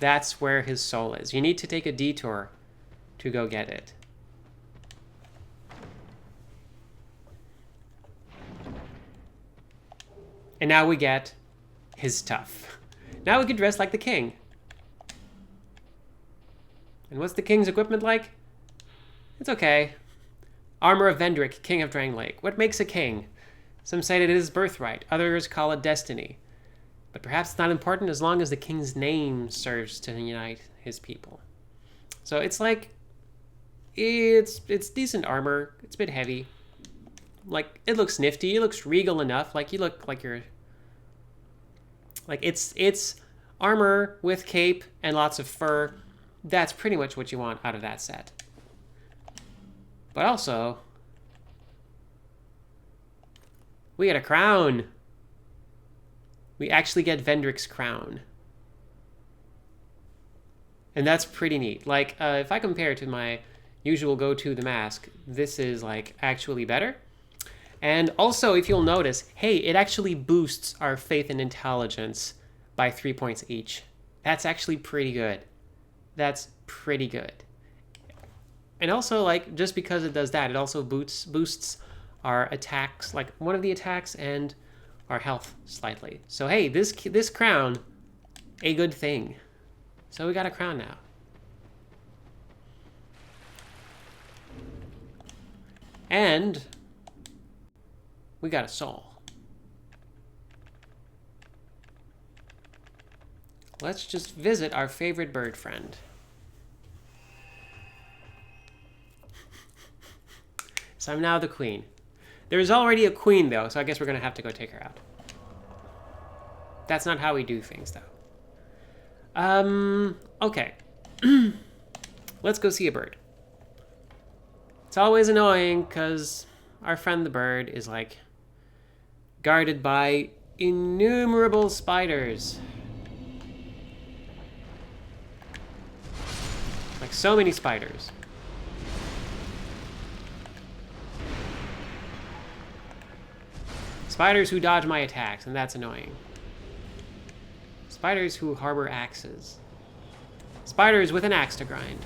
That's where his soul is. You need to take a detour to go get it. And now we get his stuff. Now we can dress like the king. And what's the king's equipment like? It's okay. Armor of Vendrick, king of Drang Lake. What makes a king? Some say that it is birthright. Others call it destiny. But perhaps it's not important as long as the king's name serves to unite his people. So it's like, it's decent armor. It's a bit heavy. Like, it looks nifty. It looks regal enough. Like, you look like you're... Like, it's armor with cape and lots of fur. That's pretty much what you want out of that set. But also, we get a crown. We actually get Vendrick's crown. And that's pretty neat. Like, if I compare to my usual go-to, the mask, this is, like, actually better. And also, if you'll notice, hey, it actually boosts our faith and intelligence by 3 points each. That's actually pretty good. That's pretty good. And also, like, just because it does that, it also boosts our attacks, like one of the attacks, and our health slightly. So hey, this crown, a good thing. So we got a crown now. And we got a soul. Let's just visit our favorite bird friend. So I'm now the queen. There's already a queen, though, so I guess we're going to have to go take her out. That's not how we do things, though. Okay. Let's go see a bird. It's always annoying, because our friend the bird is, like, guarded by innumerable spiders. Like, so many spiders. Spiders who dodge my attacks, and that's annoying. Spiders who harbor axes. Spiders with an axe to grind.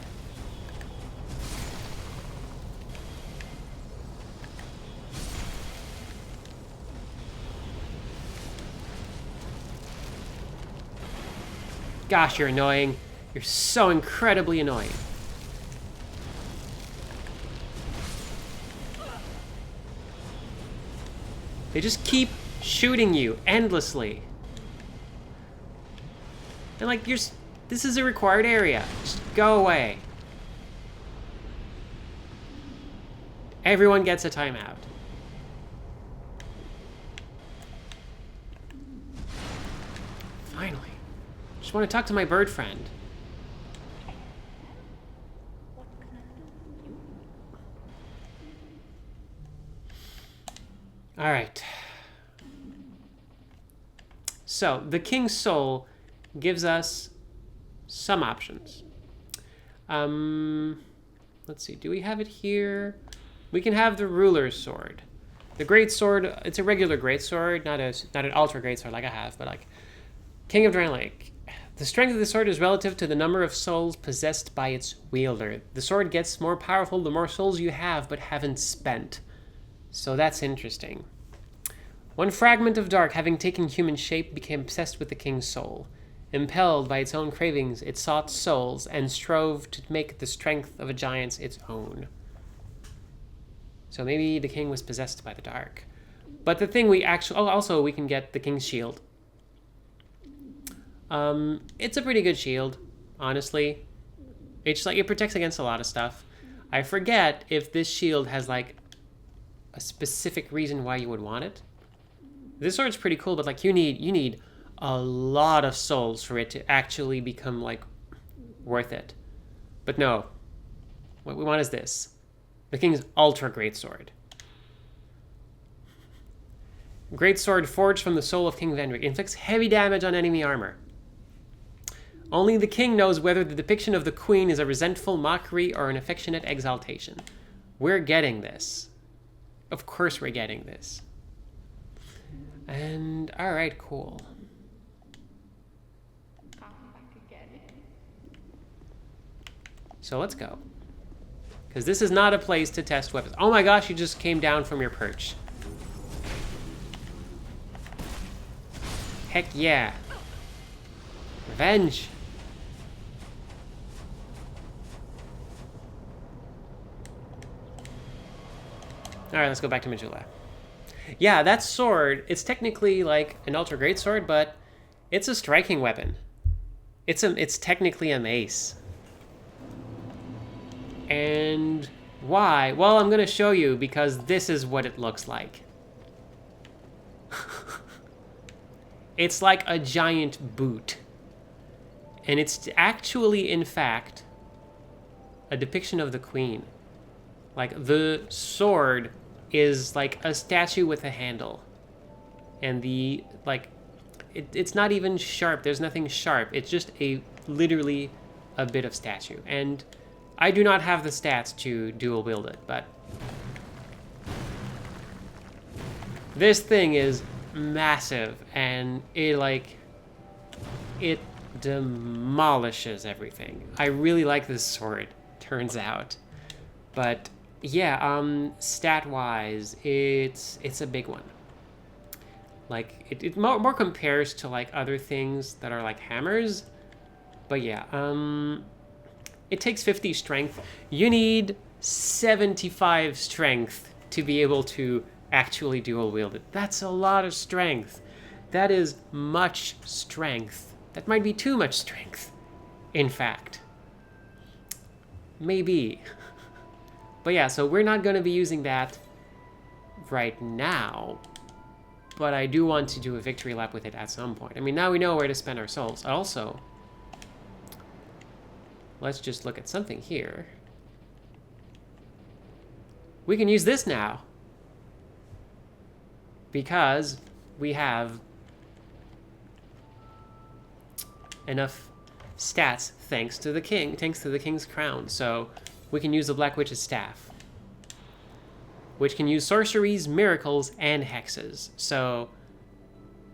Gosh, you're annoying. You're so incredibly annoying. They just keep shooting you endlessly. And like, this is a required area. Just go away. Everyone gets a timeout. Finally. Just want to talk to my bird friend. All right. So, the King's Soul gives us some options. Let's see. Do we have it here? We can have the Ruler's Sword. The Great Sword, it's a regular Great Sword, not an Ultra Great Sword like I have, but like King of Drangleic. The strength of the sword is relative to the number of souls possessed by its wielder. The sword gets more powerful the more souls you have but haven't spent. So that's interesting. One fragment of dark, having taken human shape, became obsessed with the king's soul. Impelled by its own cravings, it sought souls and strove to make the strength of a giant its own. So maybe the king was possessed by the dark. But the thing we actually... Oh, also we can get the king's shield. It's a pretty good shield, honestly. It's like, it protects against a lot of stuff. I forget if this shield has like a specific reason why you would want it. This sword's pretty cool, but like you need a lot of souls for it to actually become like worth it. But no, what we want is this. The King's Ultra Greatsword. Greatsword forged from the soul of King Vendrick. Inflicts heavy damage on enemy armor. Only the king knows whether the depiction of the queen is a resentful mockery or an affectionate exaltation. We're getting this. Of course we're getting this. And, alright, cool. So let's go. Because this is not a place to test weapons. Oh my gosh, you just came down from your perch. Heck yeah. Revenge. Alright, let's go back to Majula. Yeah, that sword, it's technically like an ultra great sword, but it's a striking weapon. It's technically a mace. And why? Well, I'm going to show you because this is what it looks like. It's like a giant boot. And it's actually, in fact, a depiction of the queen. Like, the sword is like a statue with a handle. And the, like, it's not even sharp. There's nothing sharp. It's just literally a bit of statue. And I do not have the stats to dual wield it, but this thing is massive, and it demolishes everything. I really like this sword, turns out. But yeah, stat-wise, it's a big one. Like, it more compares to like other things that are like hammers. But yeah, it takes 50 strength. You need 75 strength to be able to actually dual wield it. That's a lot of strength. That is much strength. That might be too much strength, in fact. Maybe. But yeah, so we're not going to be using that right now. But I do want to do a victory lap with it at some point. I mean, now we know where to spend our souls. Also, let's just look at something here. We can use this now. Because we have enough stats thanks to the king, thanks to the king's crown. So we can use the Black Witch's staff, which can use sorceries, miracles, and hexes. So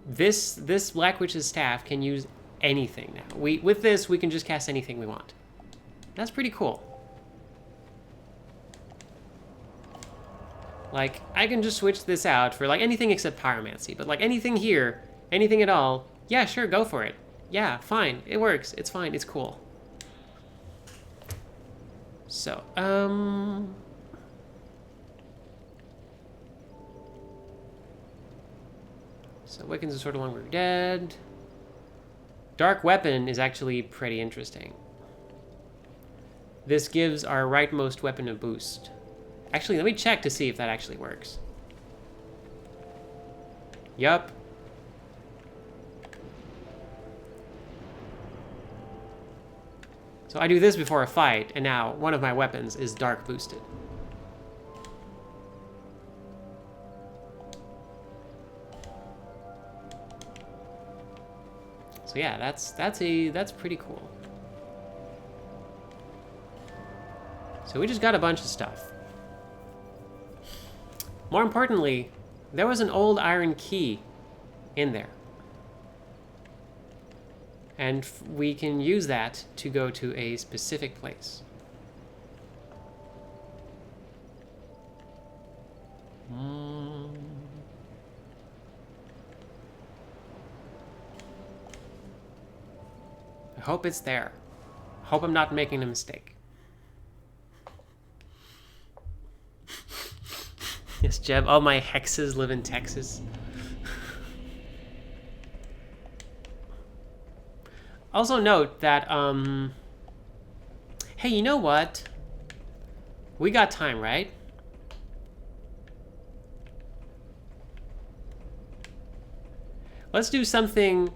this Black Witch's staff can use anything now. With this, we can just cast anything we want. That's pretty cool. Like, I can just switch this out for, like, anything except pyromancy. But, like, anything here, anything at all, yeah, sure, go for it. Yeah, fine. It works. It's fine. It's cool. So, So, Wiccans is sort of one we're dead. Dark Weapon is actually pretty interesting. This gives our rightmost weapon a boost. Actually, let me check to see if that actually works. Yup. So I do this before a fight, and now one of my weapons is dark boosted. So yeah, that's pretty cool. So we just got a bunch of stuff. More importantly, there was an old iron key in there. And we can use that to go to a specific place. I hope it's there. Hope I'm not making a mistake. Yes, Jeb, all my hexes live in Texas. Also note that, hey, you know what? We got time, right? Let's do something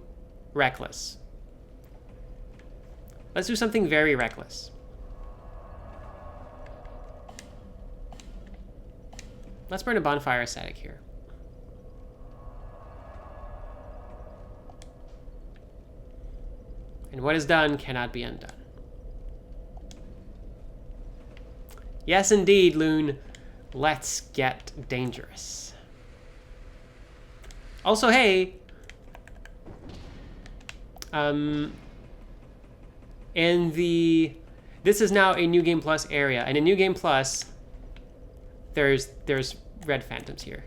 reckless. Let's do something very reckless. Let's burn a bonfire static here. And what is done cannot be undone. Yes, indeed, Loon. Let's get dangerous. Also, hey, this is now a New Game Plus area, and in New Game Plus, there's red phantoms here.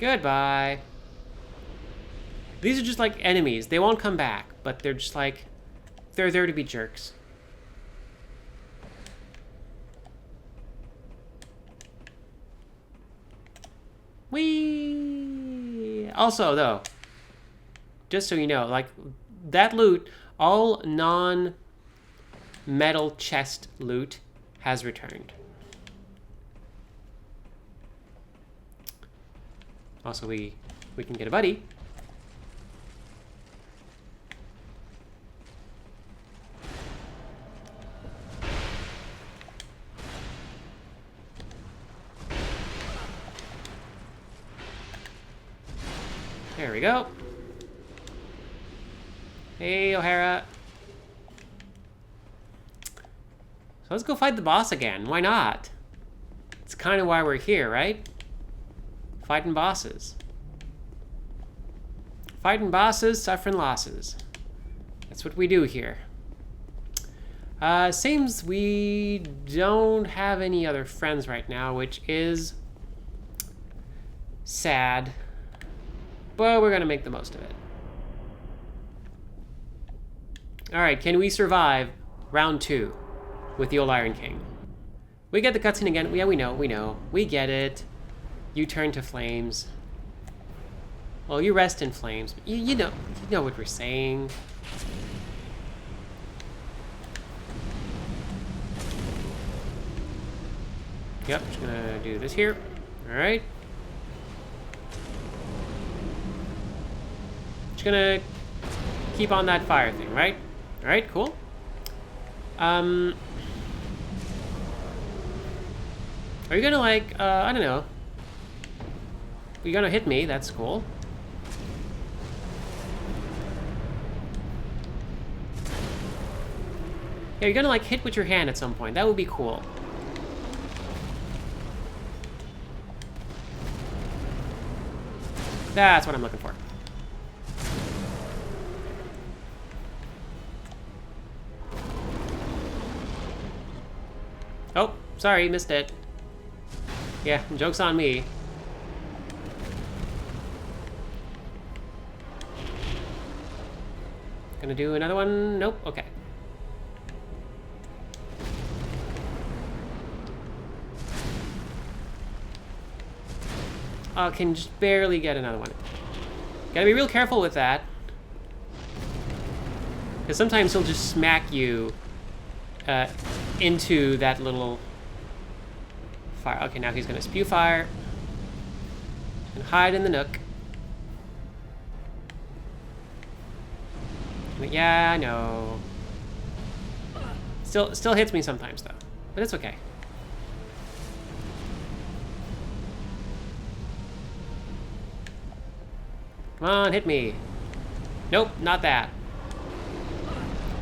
Goodbye. These are just like enemies. They won't come back, but they're just like, they're there to be jerks. Whee! Also, though, just so you know, like, that loot, all non-metal chest loot has returned. Also, we can get a buddy. There we go. Hey, O'Hara. So let's go fight the boss again. Why not? It's kind of why we're here, right? Fighting bosses. Fighting bosses, suffering losses. That's what we do here. Seems we don't have any other friends right now, which is sad. But we're gonna make the most of it. Alright, can we survive round 2 with the old Iron King? We get the cutscene again. Yeah, we know. We get it. You turn to flames. Well, you rest in flames. But you know what we're saying. Yep, just gonna do this here. Alright. Just gonna keep on that fire thing, right? Alright, cool. Are you gonna like, I don't know. You're gonna hit me, that's cool. Yeah, you're gonna like hit with your hand at some point. That would be cool. That's what I'm looking for. Oh, sorry, missed it. Yeah, joke's on me. Gonna do another one? Nope, okay. Oh, can just barely get another one. Gotta be real careful with that. Because sometimes he'll just smack you into that little fire. Okay, now he's gonna spew fire and hide in the nook. Yeah, I know. Still hits me sometimes though, but it's okay. Come on, hit me. Nope, not that.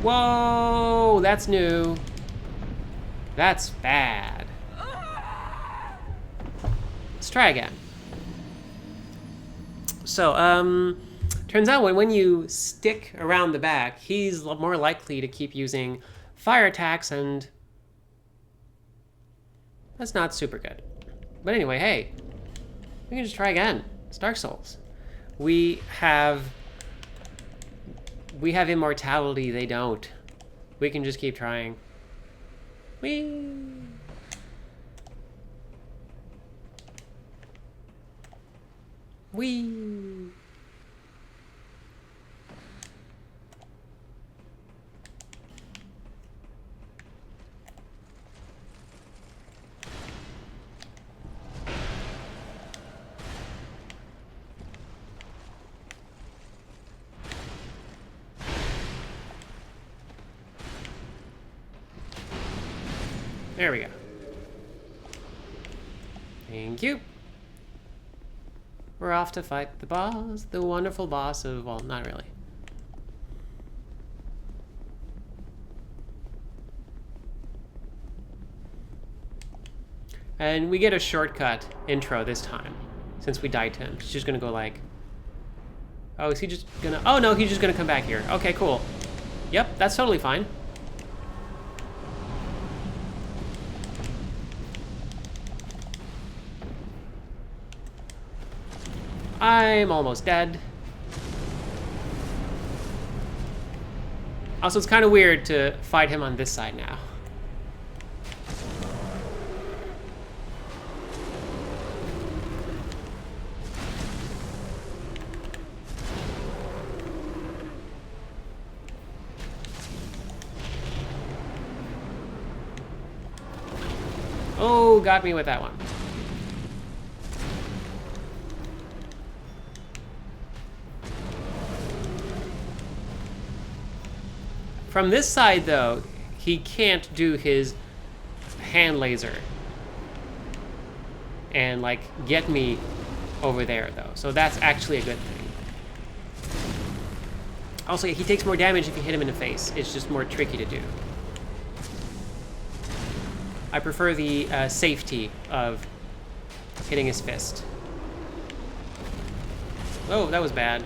Whoa, that's new. That's bad. Let's try again. So, turns out when you stick around the back, he's more likely to keep using fire attacks, and that's not super good. But anyway, hey, we can just try again. It's Dark Souls. We have immortality, they don't. We can just keep trying. Whee! Whee! There we go. Thank you. We're off to fight the boss, the wonderful boss of, well, not really. And we get a shortcut intro this time, since we died to him. He's just gonna go like... Oh, is he just gonna... Oh no, he's just gonna come back here. Okay, cool. Yep, that's totally fine. I'm almost dead. Also, it's kind of weird to fight him on this side now. Oh, got me with that one. From this side, though, he can't do his hand laser and, like, get me over there, though. So that's actually a good thing. Also, he takes more damage if you hit him in the face. It's just more tricky to do. I prefer the safety of hitting his fist. Oh, that was bad.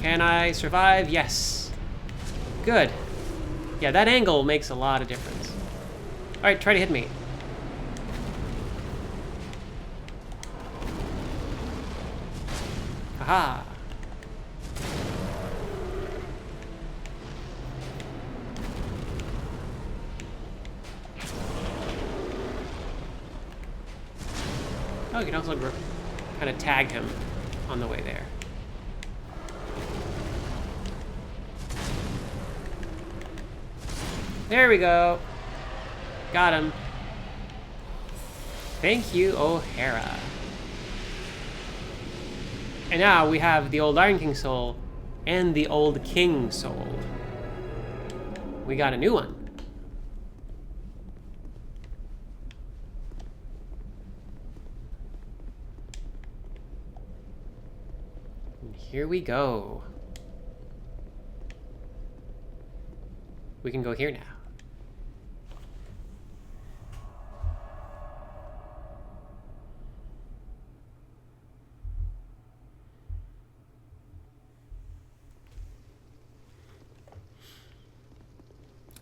Can I survive? Yes. Good. Yeah, that angle makes a lot of difference. Alright, try to hit me. Aha. Oh, you can also kind of tag him on the way there. There we go. Got him. Thank you, O'Hara. And now we have the old Iron King soul and the old King soul. We got a new one. And here we go. We can go here now.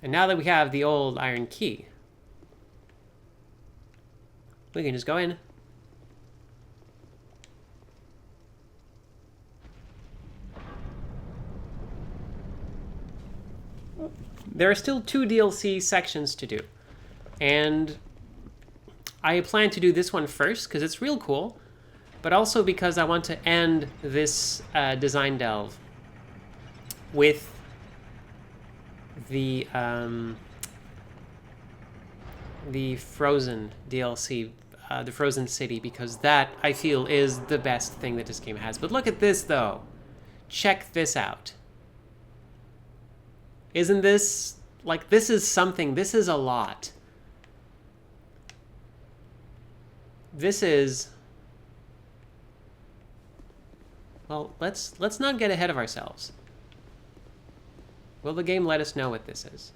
And now that we have the old iron key, we can just go in. There are still 2 DLC sections to do. And I plan to do this one first because it's real cool, but also because I want to end this design delve with the Frozen DLC the Frozen City, because that, I feel, is the best thing that this game has. But look at this, though. Check this out. Isn't this, like, this is something, this is a lot. This is, well, let's not get ahead of ourselves. Will the game let us know what this is?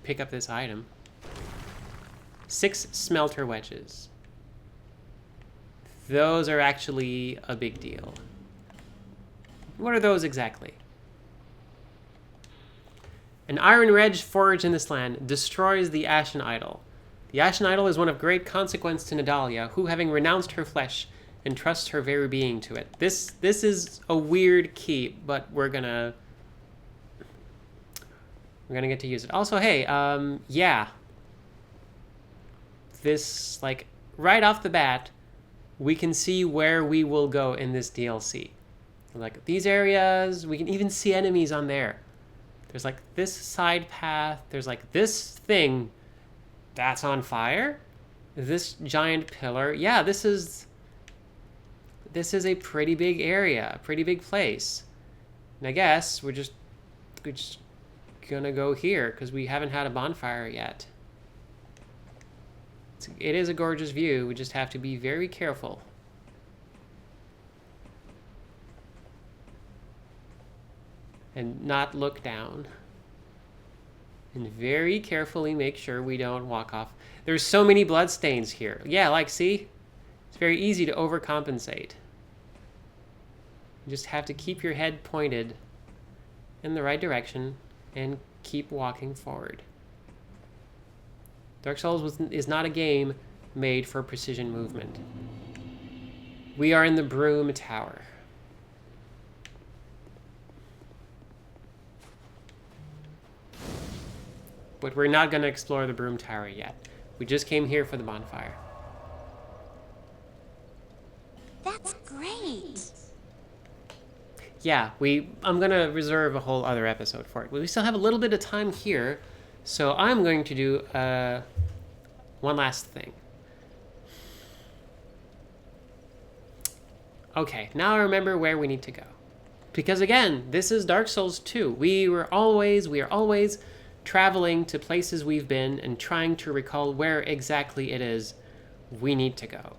Pick up this item. 6 smelter wedges. Those are actually a big deal. What are those exactly? An iron wedge forged in this land destroys the Ashen Idol. The Ashen Idol is one of great consequence to Nadalia, who, having renounced her flesh, entrusts her very being to it. This is a weird key, but we're gonna get to use it. Also, hey, yeah. This, like, right off the bat, we can see where we will go in this DLC. Like, these areas, we can even see enemies on there. There's, like, this side path. There's, like, this thing that's on fire. This giant pillar. Yeah, this is a pretty big area, a pretty big place. And I guess we're just gonna go here because we haven't had a bonfire yet. It is a gorgeous view. We just have to be very careful. And not look down. And very carefully make sure we don't walk off. There's so many bloodstains here. Yeah, like, see? It's very easy to overcompensate. You just have to keep your head pointed in the right direction and keep walking forward. Dark Souls is not a game made for precision movement. We are in the Broom Tower. But we're not going to explore the Broom Tower yet. We just came here for the bonfire. That's great. Yeah, I'm going to reserve a whole other episode for it. But we still have a little bit of time here, so I'm going to do one last thing. Okay, now I remember where we need to go. Because again, this is Dark Souls 2. We are always traveling to places we've been and trying to recall where exactly it is we need to go.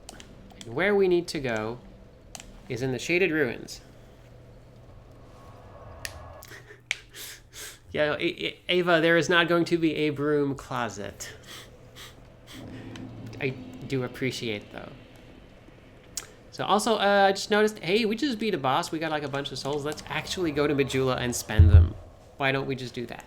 And where we need to go is in the Shaded Ruins. Yeah, Ava, there is not going to be a broom closet. I do appreciate, though. So also, I just noticed, hey, we just beat a boss. We got like a bunch of souls. Let's actually go to Majula and spend them. Why don't we just do that?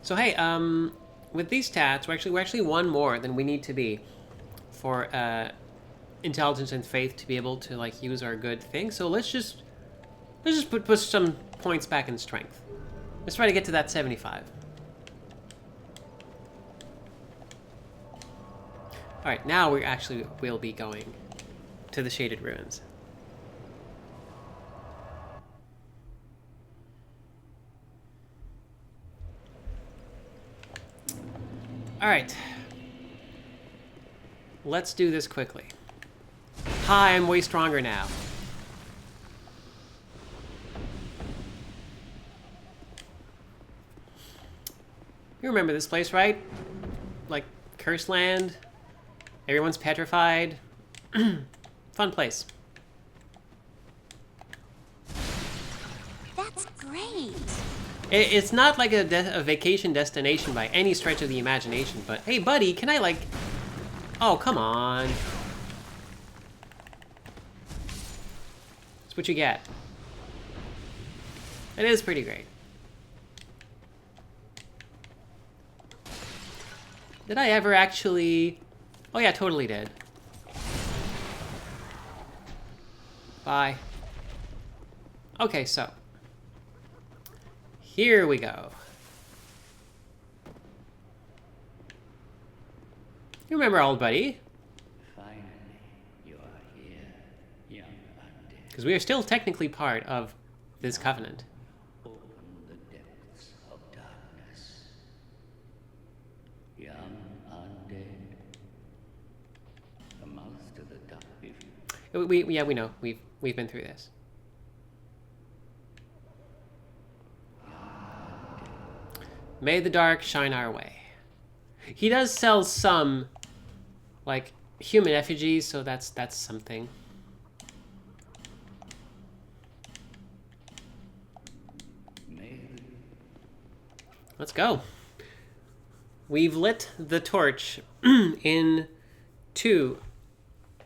So hey, with these stats, we're actually one more than we need to be for intelligence and faith to be able to like use our good thing. So let's just put some points back in strength. Let's try to get to that 75. All right, now we actually will be going to the Shaded Ruins. All right. Let's do this quickly. Hi, I'm way stronger now. You remember this place, right? Like, Cursed Land. Everyone's petrified. Fun place. That's great. It's not like a vacation destination by any stretch of the imagination, but hey, buddy, can I like... Oh, come on. That's what you get. It is pretty great. Did I ever actually... Oh yeah, totally did. Bye. Okay, so. Here we go. You remember old buddy? Finally, you are here, young undead. Because we are still technically part of this covenant. Open the depths of darkness. Young undead. The mouth to the dark before. Yeah, we know. We've been through this. May the dark shine our way. He does sell some, like, human effigies, so that's something. Let's go. We've lit the torch in 2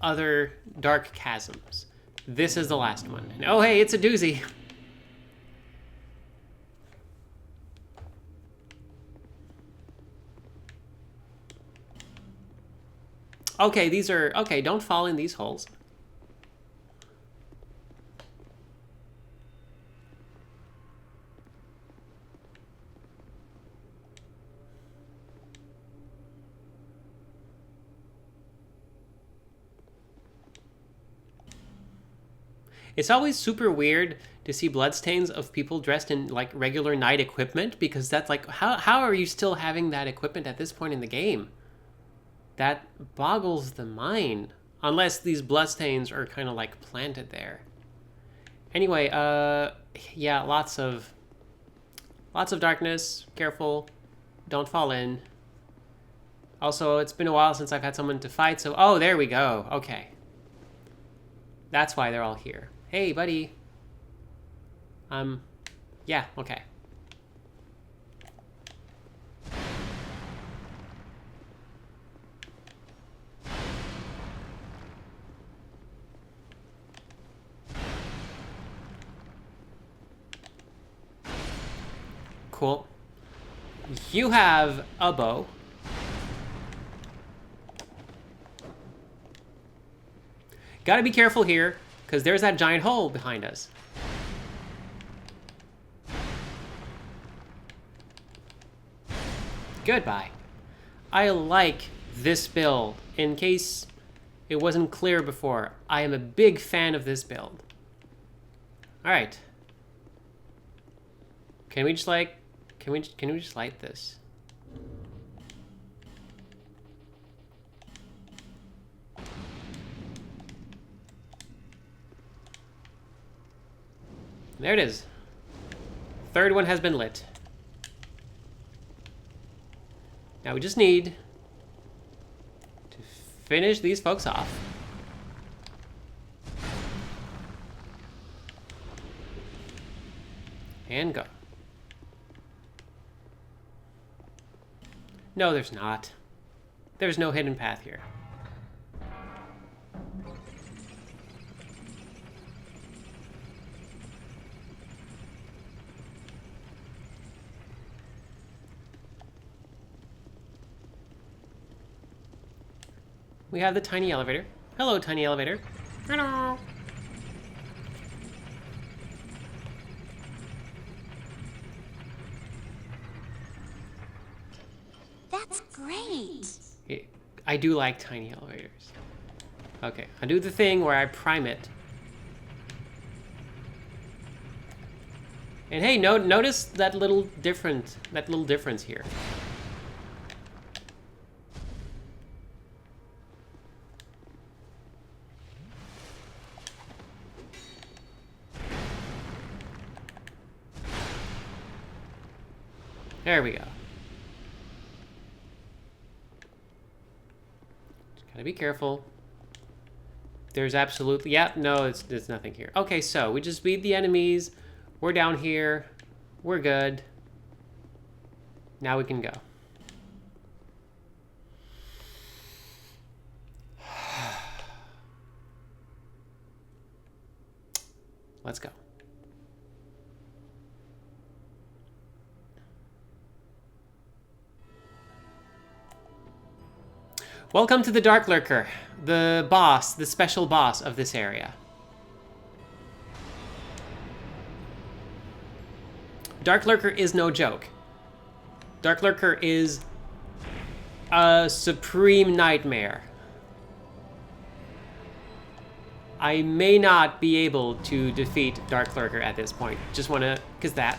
other dark chasms. This is the last one. And oh, hey, it's a doozy. Okay, these are... Okay, don't fall in these holes. It's always super weird to see bloodstains of people dressed in, like, regular knight equipment, because that's like... How are you still having that equipment at this point in the game? That boggles the mind. Unless these bloodstains are kind of like planted there. Anyway, yeah, lots of darkness. Careful. Don't fall in. Also, it's been a while since I've had someone to fight, so... Oh, there we go. Okay. That's why they're all here. Hey, buddy. Yeah, okay. Cool. You have a bow. Gotta be careful here, because there's that giant hole behind us. Goodbye. I like this build. In case it wasn't clear before, I am a big fan of this build. Alright. Can we just like... Can we just light this? There it is. Third one has been lit. Now we just need to finish these folks off. And go. No, there's not. There's no hidden path here. We have the tiny elevator. Hello, tiny elevator. Hello. That's great. I do like tiny elevators. Okay, I do the thing where I prime it. And hey, notice that little difference here. There we go. Just gotta be careful. There's absolutely... Yep, no, there's nothing here. Okay, so we just beat the enemies. We're down here. We're good. Now we can go. Let's go. Welcome to the Dark Lurker, the boss, the special boss of this area. Dark Lurker is no joke. Dark Lurker is a supreme nightmare. I may not be able to defeat Dark Lurker at this point. Just want to... because that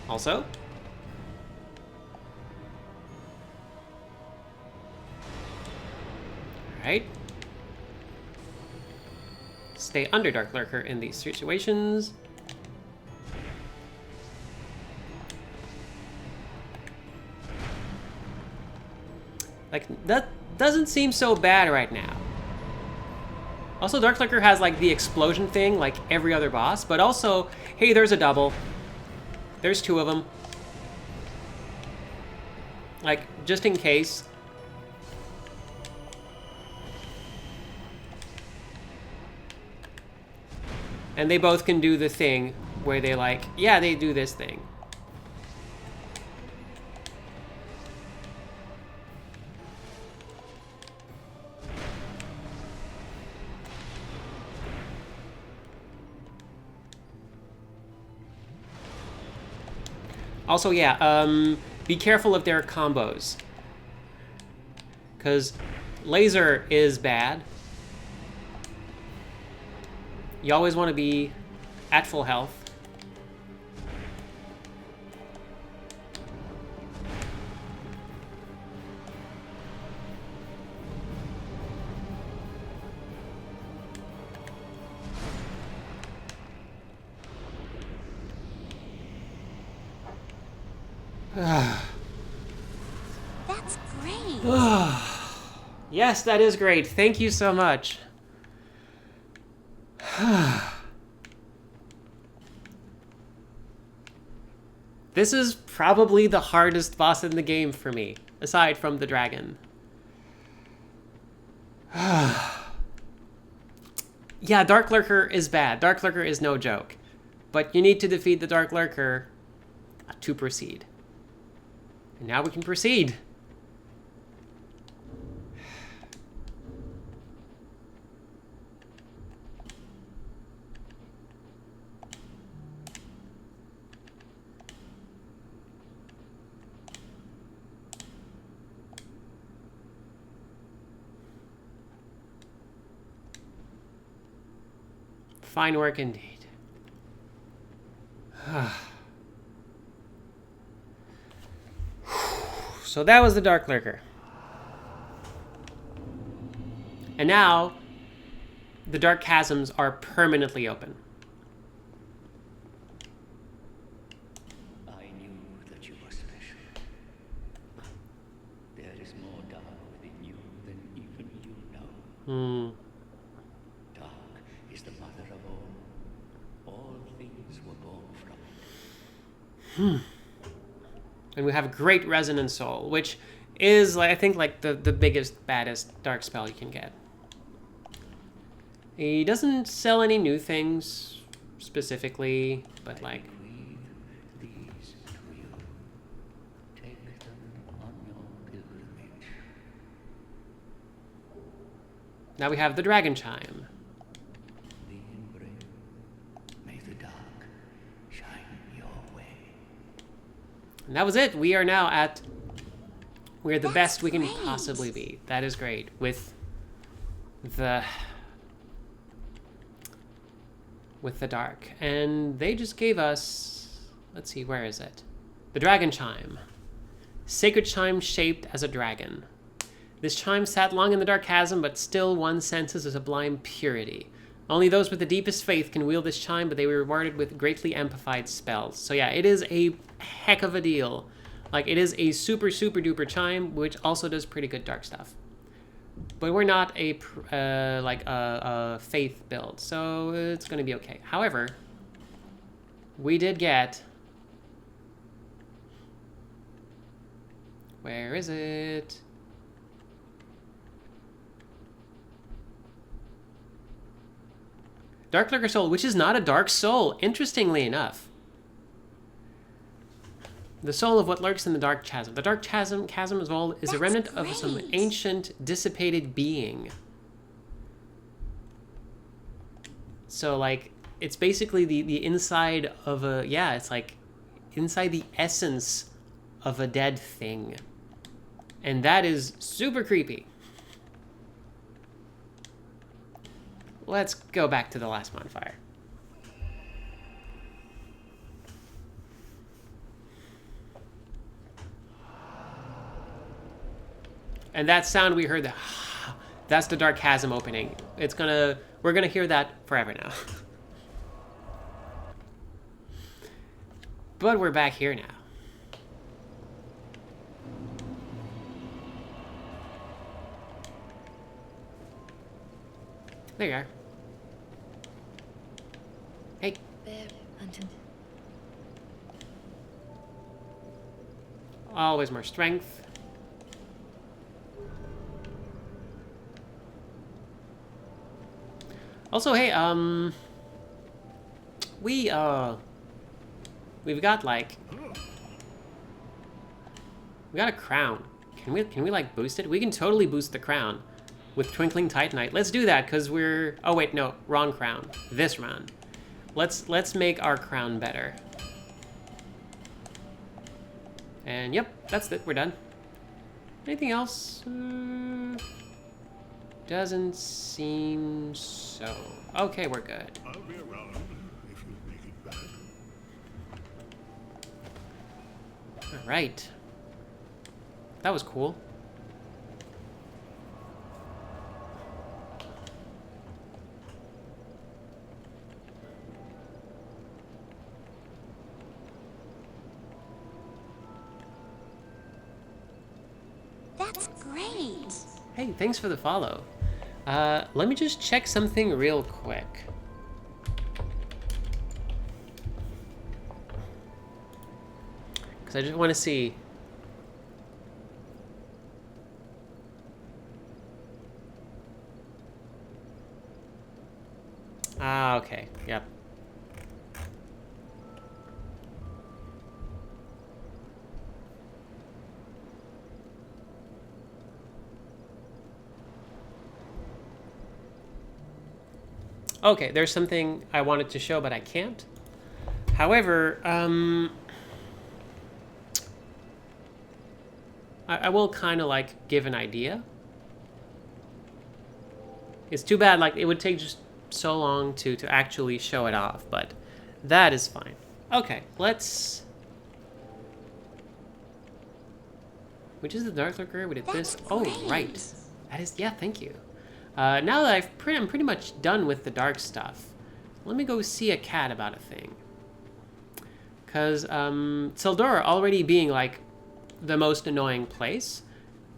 also. Alright. Stay under Dark Lurker in these situations. Like, that doesn't seem so bad right now. Also, Dark Lurker has, like, the explosion thing, like every other boss, but also, hey, there's a double. There's two of them. Like, just in case. And they both can do the thing where they, like, yeah, they do this thing. Also, yeah, be careful of their combos. Because laser is bad. You always want to be at full health. That's great. Yes, that is great. Thank you so much. This is probably the hardest boss in the game for me, aside from the dragon. Yeah, Dark Lurker is bad. Dark Lurker is no joke. But you need to defeat the Dark Lurker to proceed. And now we can proceed. Fine work indeed. So that was the Dark Lurker. And now, the Dark Chasms are permanently open. I knew that you were special. There is more dark within you than even you know. Dark is the mother of all. All things were born from it. And we have Great Resonant Soul, which is, I think, like the biggest, baddest dark spell you can get. He doesn't sell any new things specifically, but like... These to you. Take them on your pilgrimage. Now we have the Dragon Chime. The Imbre, may the dark shine your way. And that was it. We are now at... We're the That's best we can great. possibly be. That is great. With the dark. And they just gave us... Let's see, where is it? The Dragon Chime. Sacred chime shaped as a dragon. This chime sat long in the dark chasm, but still one senses a sublime purity. Only those with the deepest faith can wield this chime, but they were rewarded with greatly amplified spells. So yeah, it is a heck of a deal. Like, it is a super, super duper chime, which also does pretty good dark stuff. But we're not a faith build, so it's going to be okay. However, we did get... Where is it? Dark Lurker Soul, which is not a dark soul, interestingly enough. The soul of what lurks in the dark chasm. The dark chasm as well is a remnant of some great. ancient, dissipated being. So, like, it's basically the inside of a... Yeah, it's like inside the essence of a dead thing. And that is super creepy. Let's go back to the last bonfire. And that sound we heard, that's the dark chasm opening. We're gonna hear that forever now. But we're back here now. There you are. Hey. There, Hunted. Always more strength. Also, hey, we've got like, we got a crown. Can we like boost it? We can totally boost the crown with Twinkling Titanite. Let's do that because we're, oh wait, no, wrong crown. This round. Let's make our crown better. And yep, that's it. We're done. Anything else? Doesn't seem so. Okay, we're good. I'll be around if you make it back. All right. That was cool. That's great. Hey, thanks for the follow. Let me just check something real quick. Because I just want to see. Ah, okay. Yep. Okay, there's something I wanted to show, but I can't. However, I will kind of like give an idea. It's too bad, like it would take just so long to actually show it off, but that is fine. Okay, let's. Which is the Dark Lurker? We did this. Oh, right. That is, yeah, thank you. Now that I'm pretty much done with the dark stuff, let me go see a cat about a thing. Because Tseldora already being like the most annoying place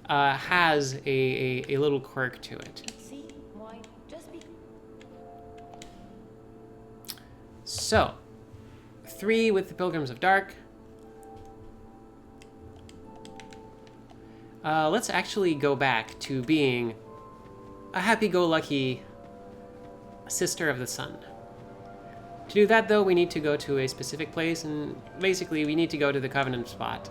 has a little quirk to it. See? Why? Just be... So, 3 with the Pilgrims of Dark. Let's actually go back to being a happy-go-lucky sister of the sun. To do that, though, we need to go to a specific place, and basically we need to go to the Covenant spot.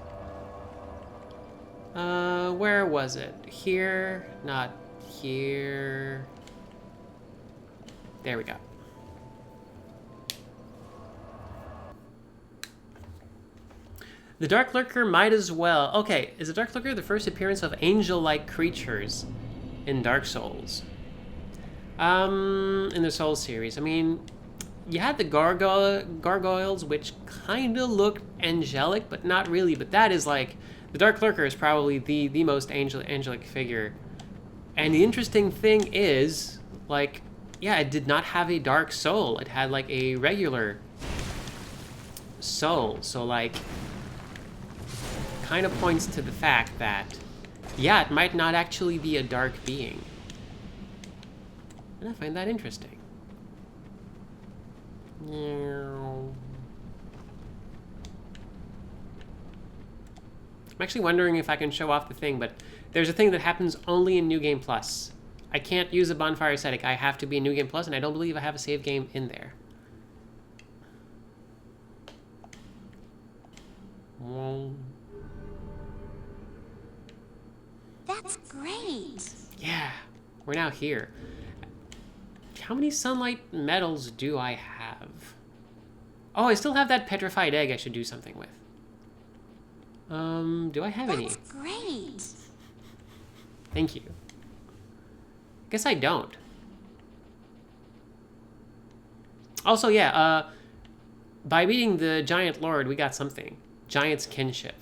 Where was it? Here? Not here. There we go. The Dark Lurker might as well... Okay, is the Dark Lurker the first appearance of angel-like creatures in Dark Souls? In the Souls series. I mean, you had the gargoyles, which kind of looked angelic, but not really. But that is like... The Dark Lurker is probably the most angelic figure. And the interesting thing is, like, yeah, it did not have a dark soul. It had, like, a regular soul. So, like... kind of points to the fact that, yeah, it might not actually be a dark being. And I find that interesting. I'm actually wondering if I can show off the thing, but there's a thing that happens only in New Game Plus. I can't use a bonfire aesthetic. I have to be in New Game Plus, and I don't believe I have a save game in there. That's great. Yeah, we're now here. How many sunlight medals do I have? Oh, I still have that petrified egg I should do something with. Do I have any? That's great. Thank you. Guess I don't. Also, yeah, by beating the Giant Lord, we got something. Giant's kinship.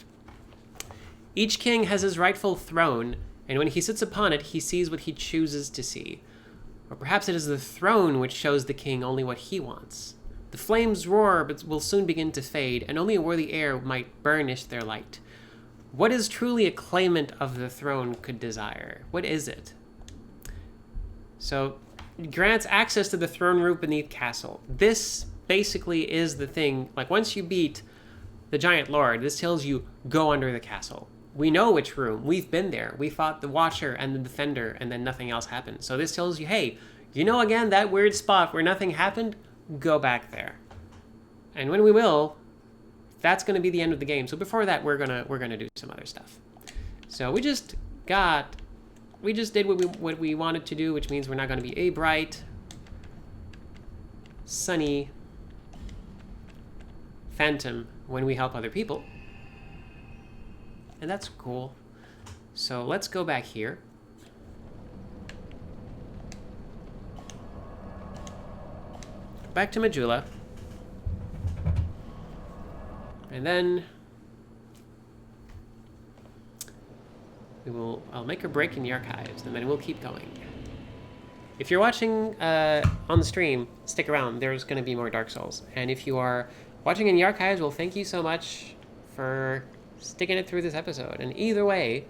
Each king has his rightful throne, and when he sits upon it, he sees what he chooses to see. Or perhaps it is the throne which shows the king only what he wants. The flames roar, but will soon begin to fade, and only a worthy heir might burnish their light. What is truly a claimant of the throne could desire? What is it? So, grants access to the throne room beneath castle. This basically is the thing. Like, once you beat the Giant Lord, this tells you, go under the castle. We know which room. We've been there. We fought the Watcher and the Defender, and then nothing else happened. So this tells you, hey, you know, again, that weird spot where nothing happened? Go back there. And when we will, that's going to be the end of the game. So before that, we're gonna do some other stuff. So we just did what we wanted to do, which means we're not going to be a bright, sunny phantom when we help other people. And that's cool. So let's go back here. Back to Majula. And then I'll make a break in the archives, and then we'll keep going. If you're watching on the stream, stick around. There's going to be more Dark Souls. And if you are watching in the archives, well, thank you so much for sticking it through this episode. And either way,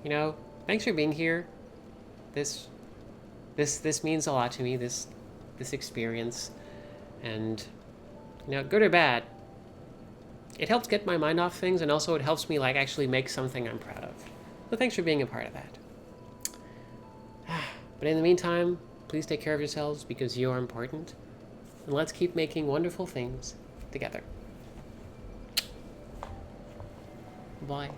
you know, thanks for being here. This means a lot to me, this experience. And, you know, good or bad, it helps get my mind off things, and also it helps me, like, actually make something I'm proud of. So thanks for being a part of that. But in the meantime, please take care of yourselves, because you are important. And let's keep making wonderful things together. Bye.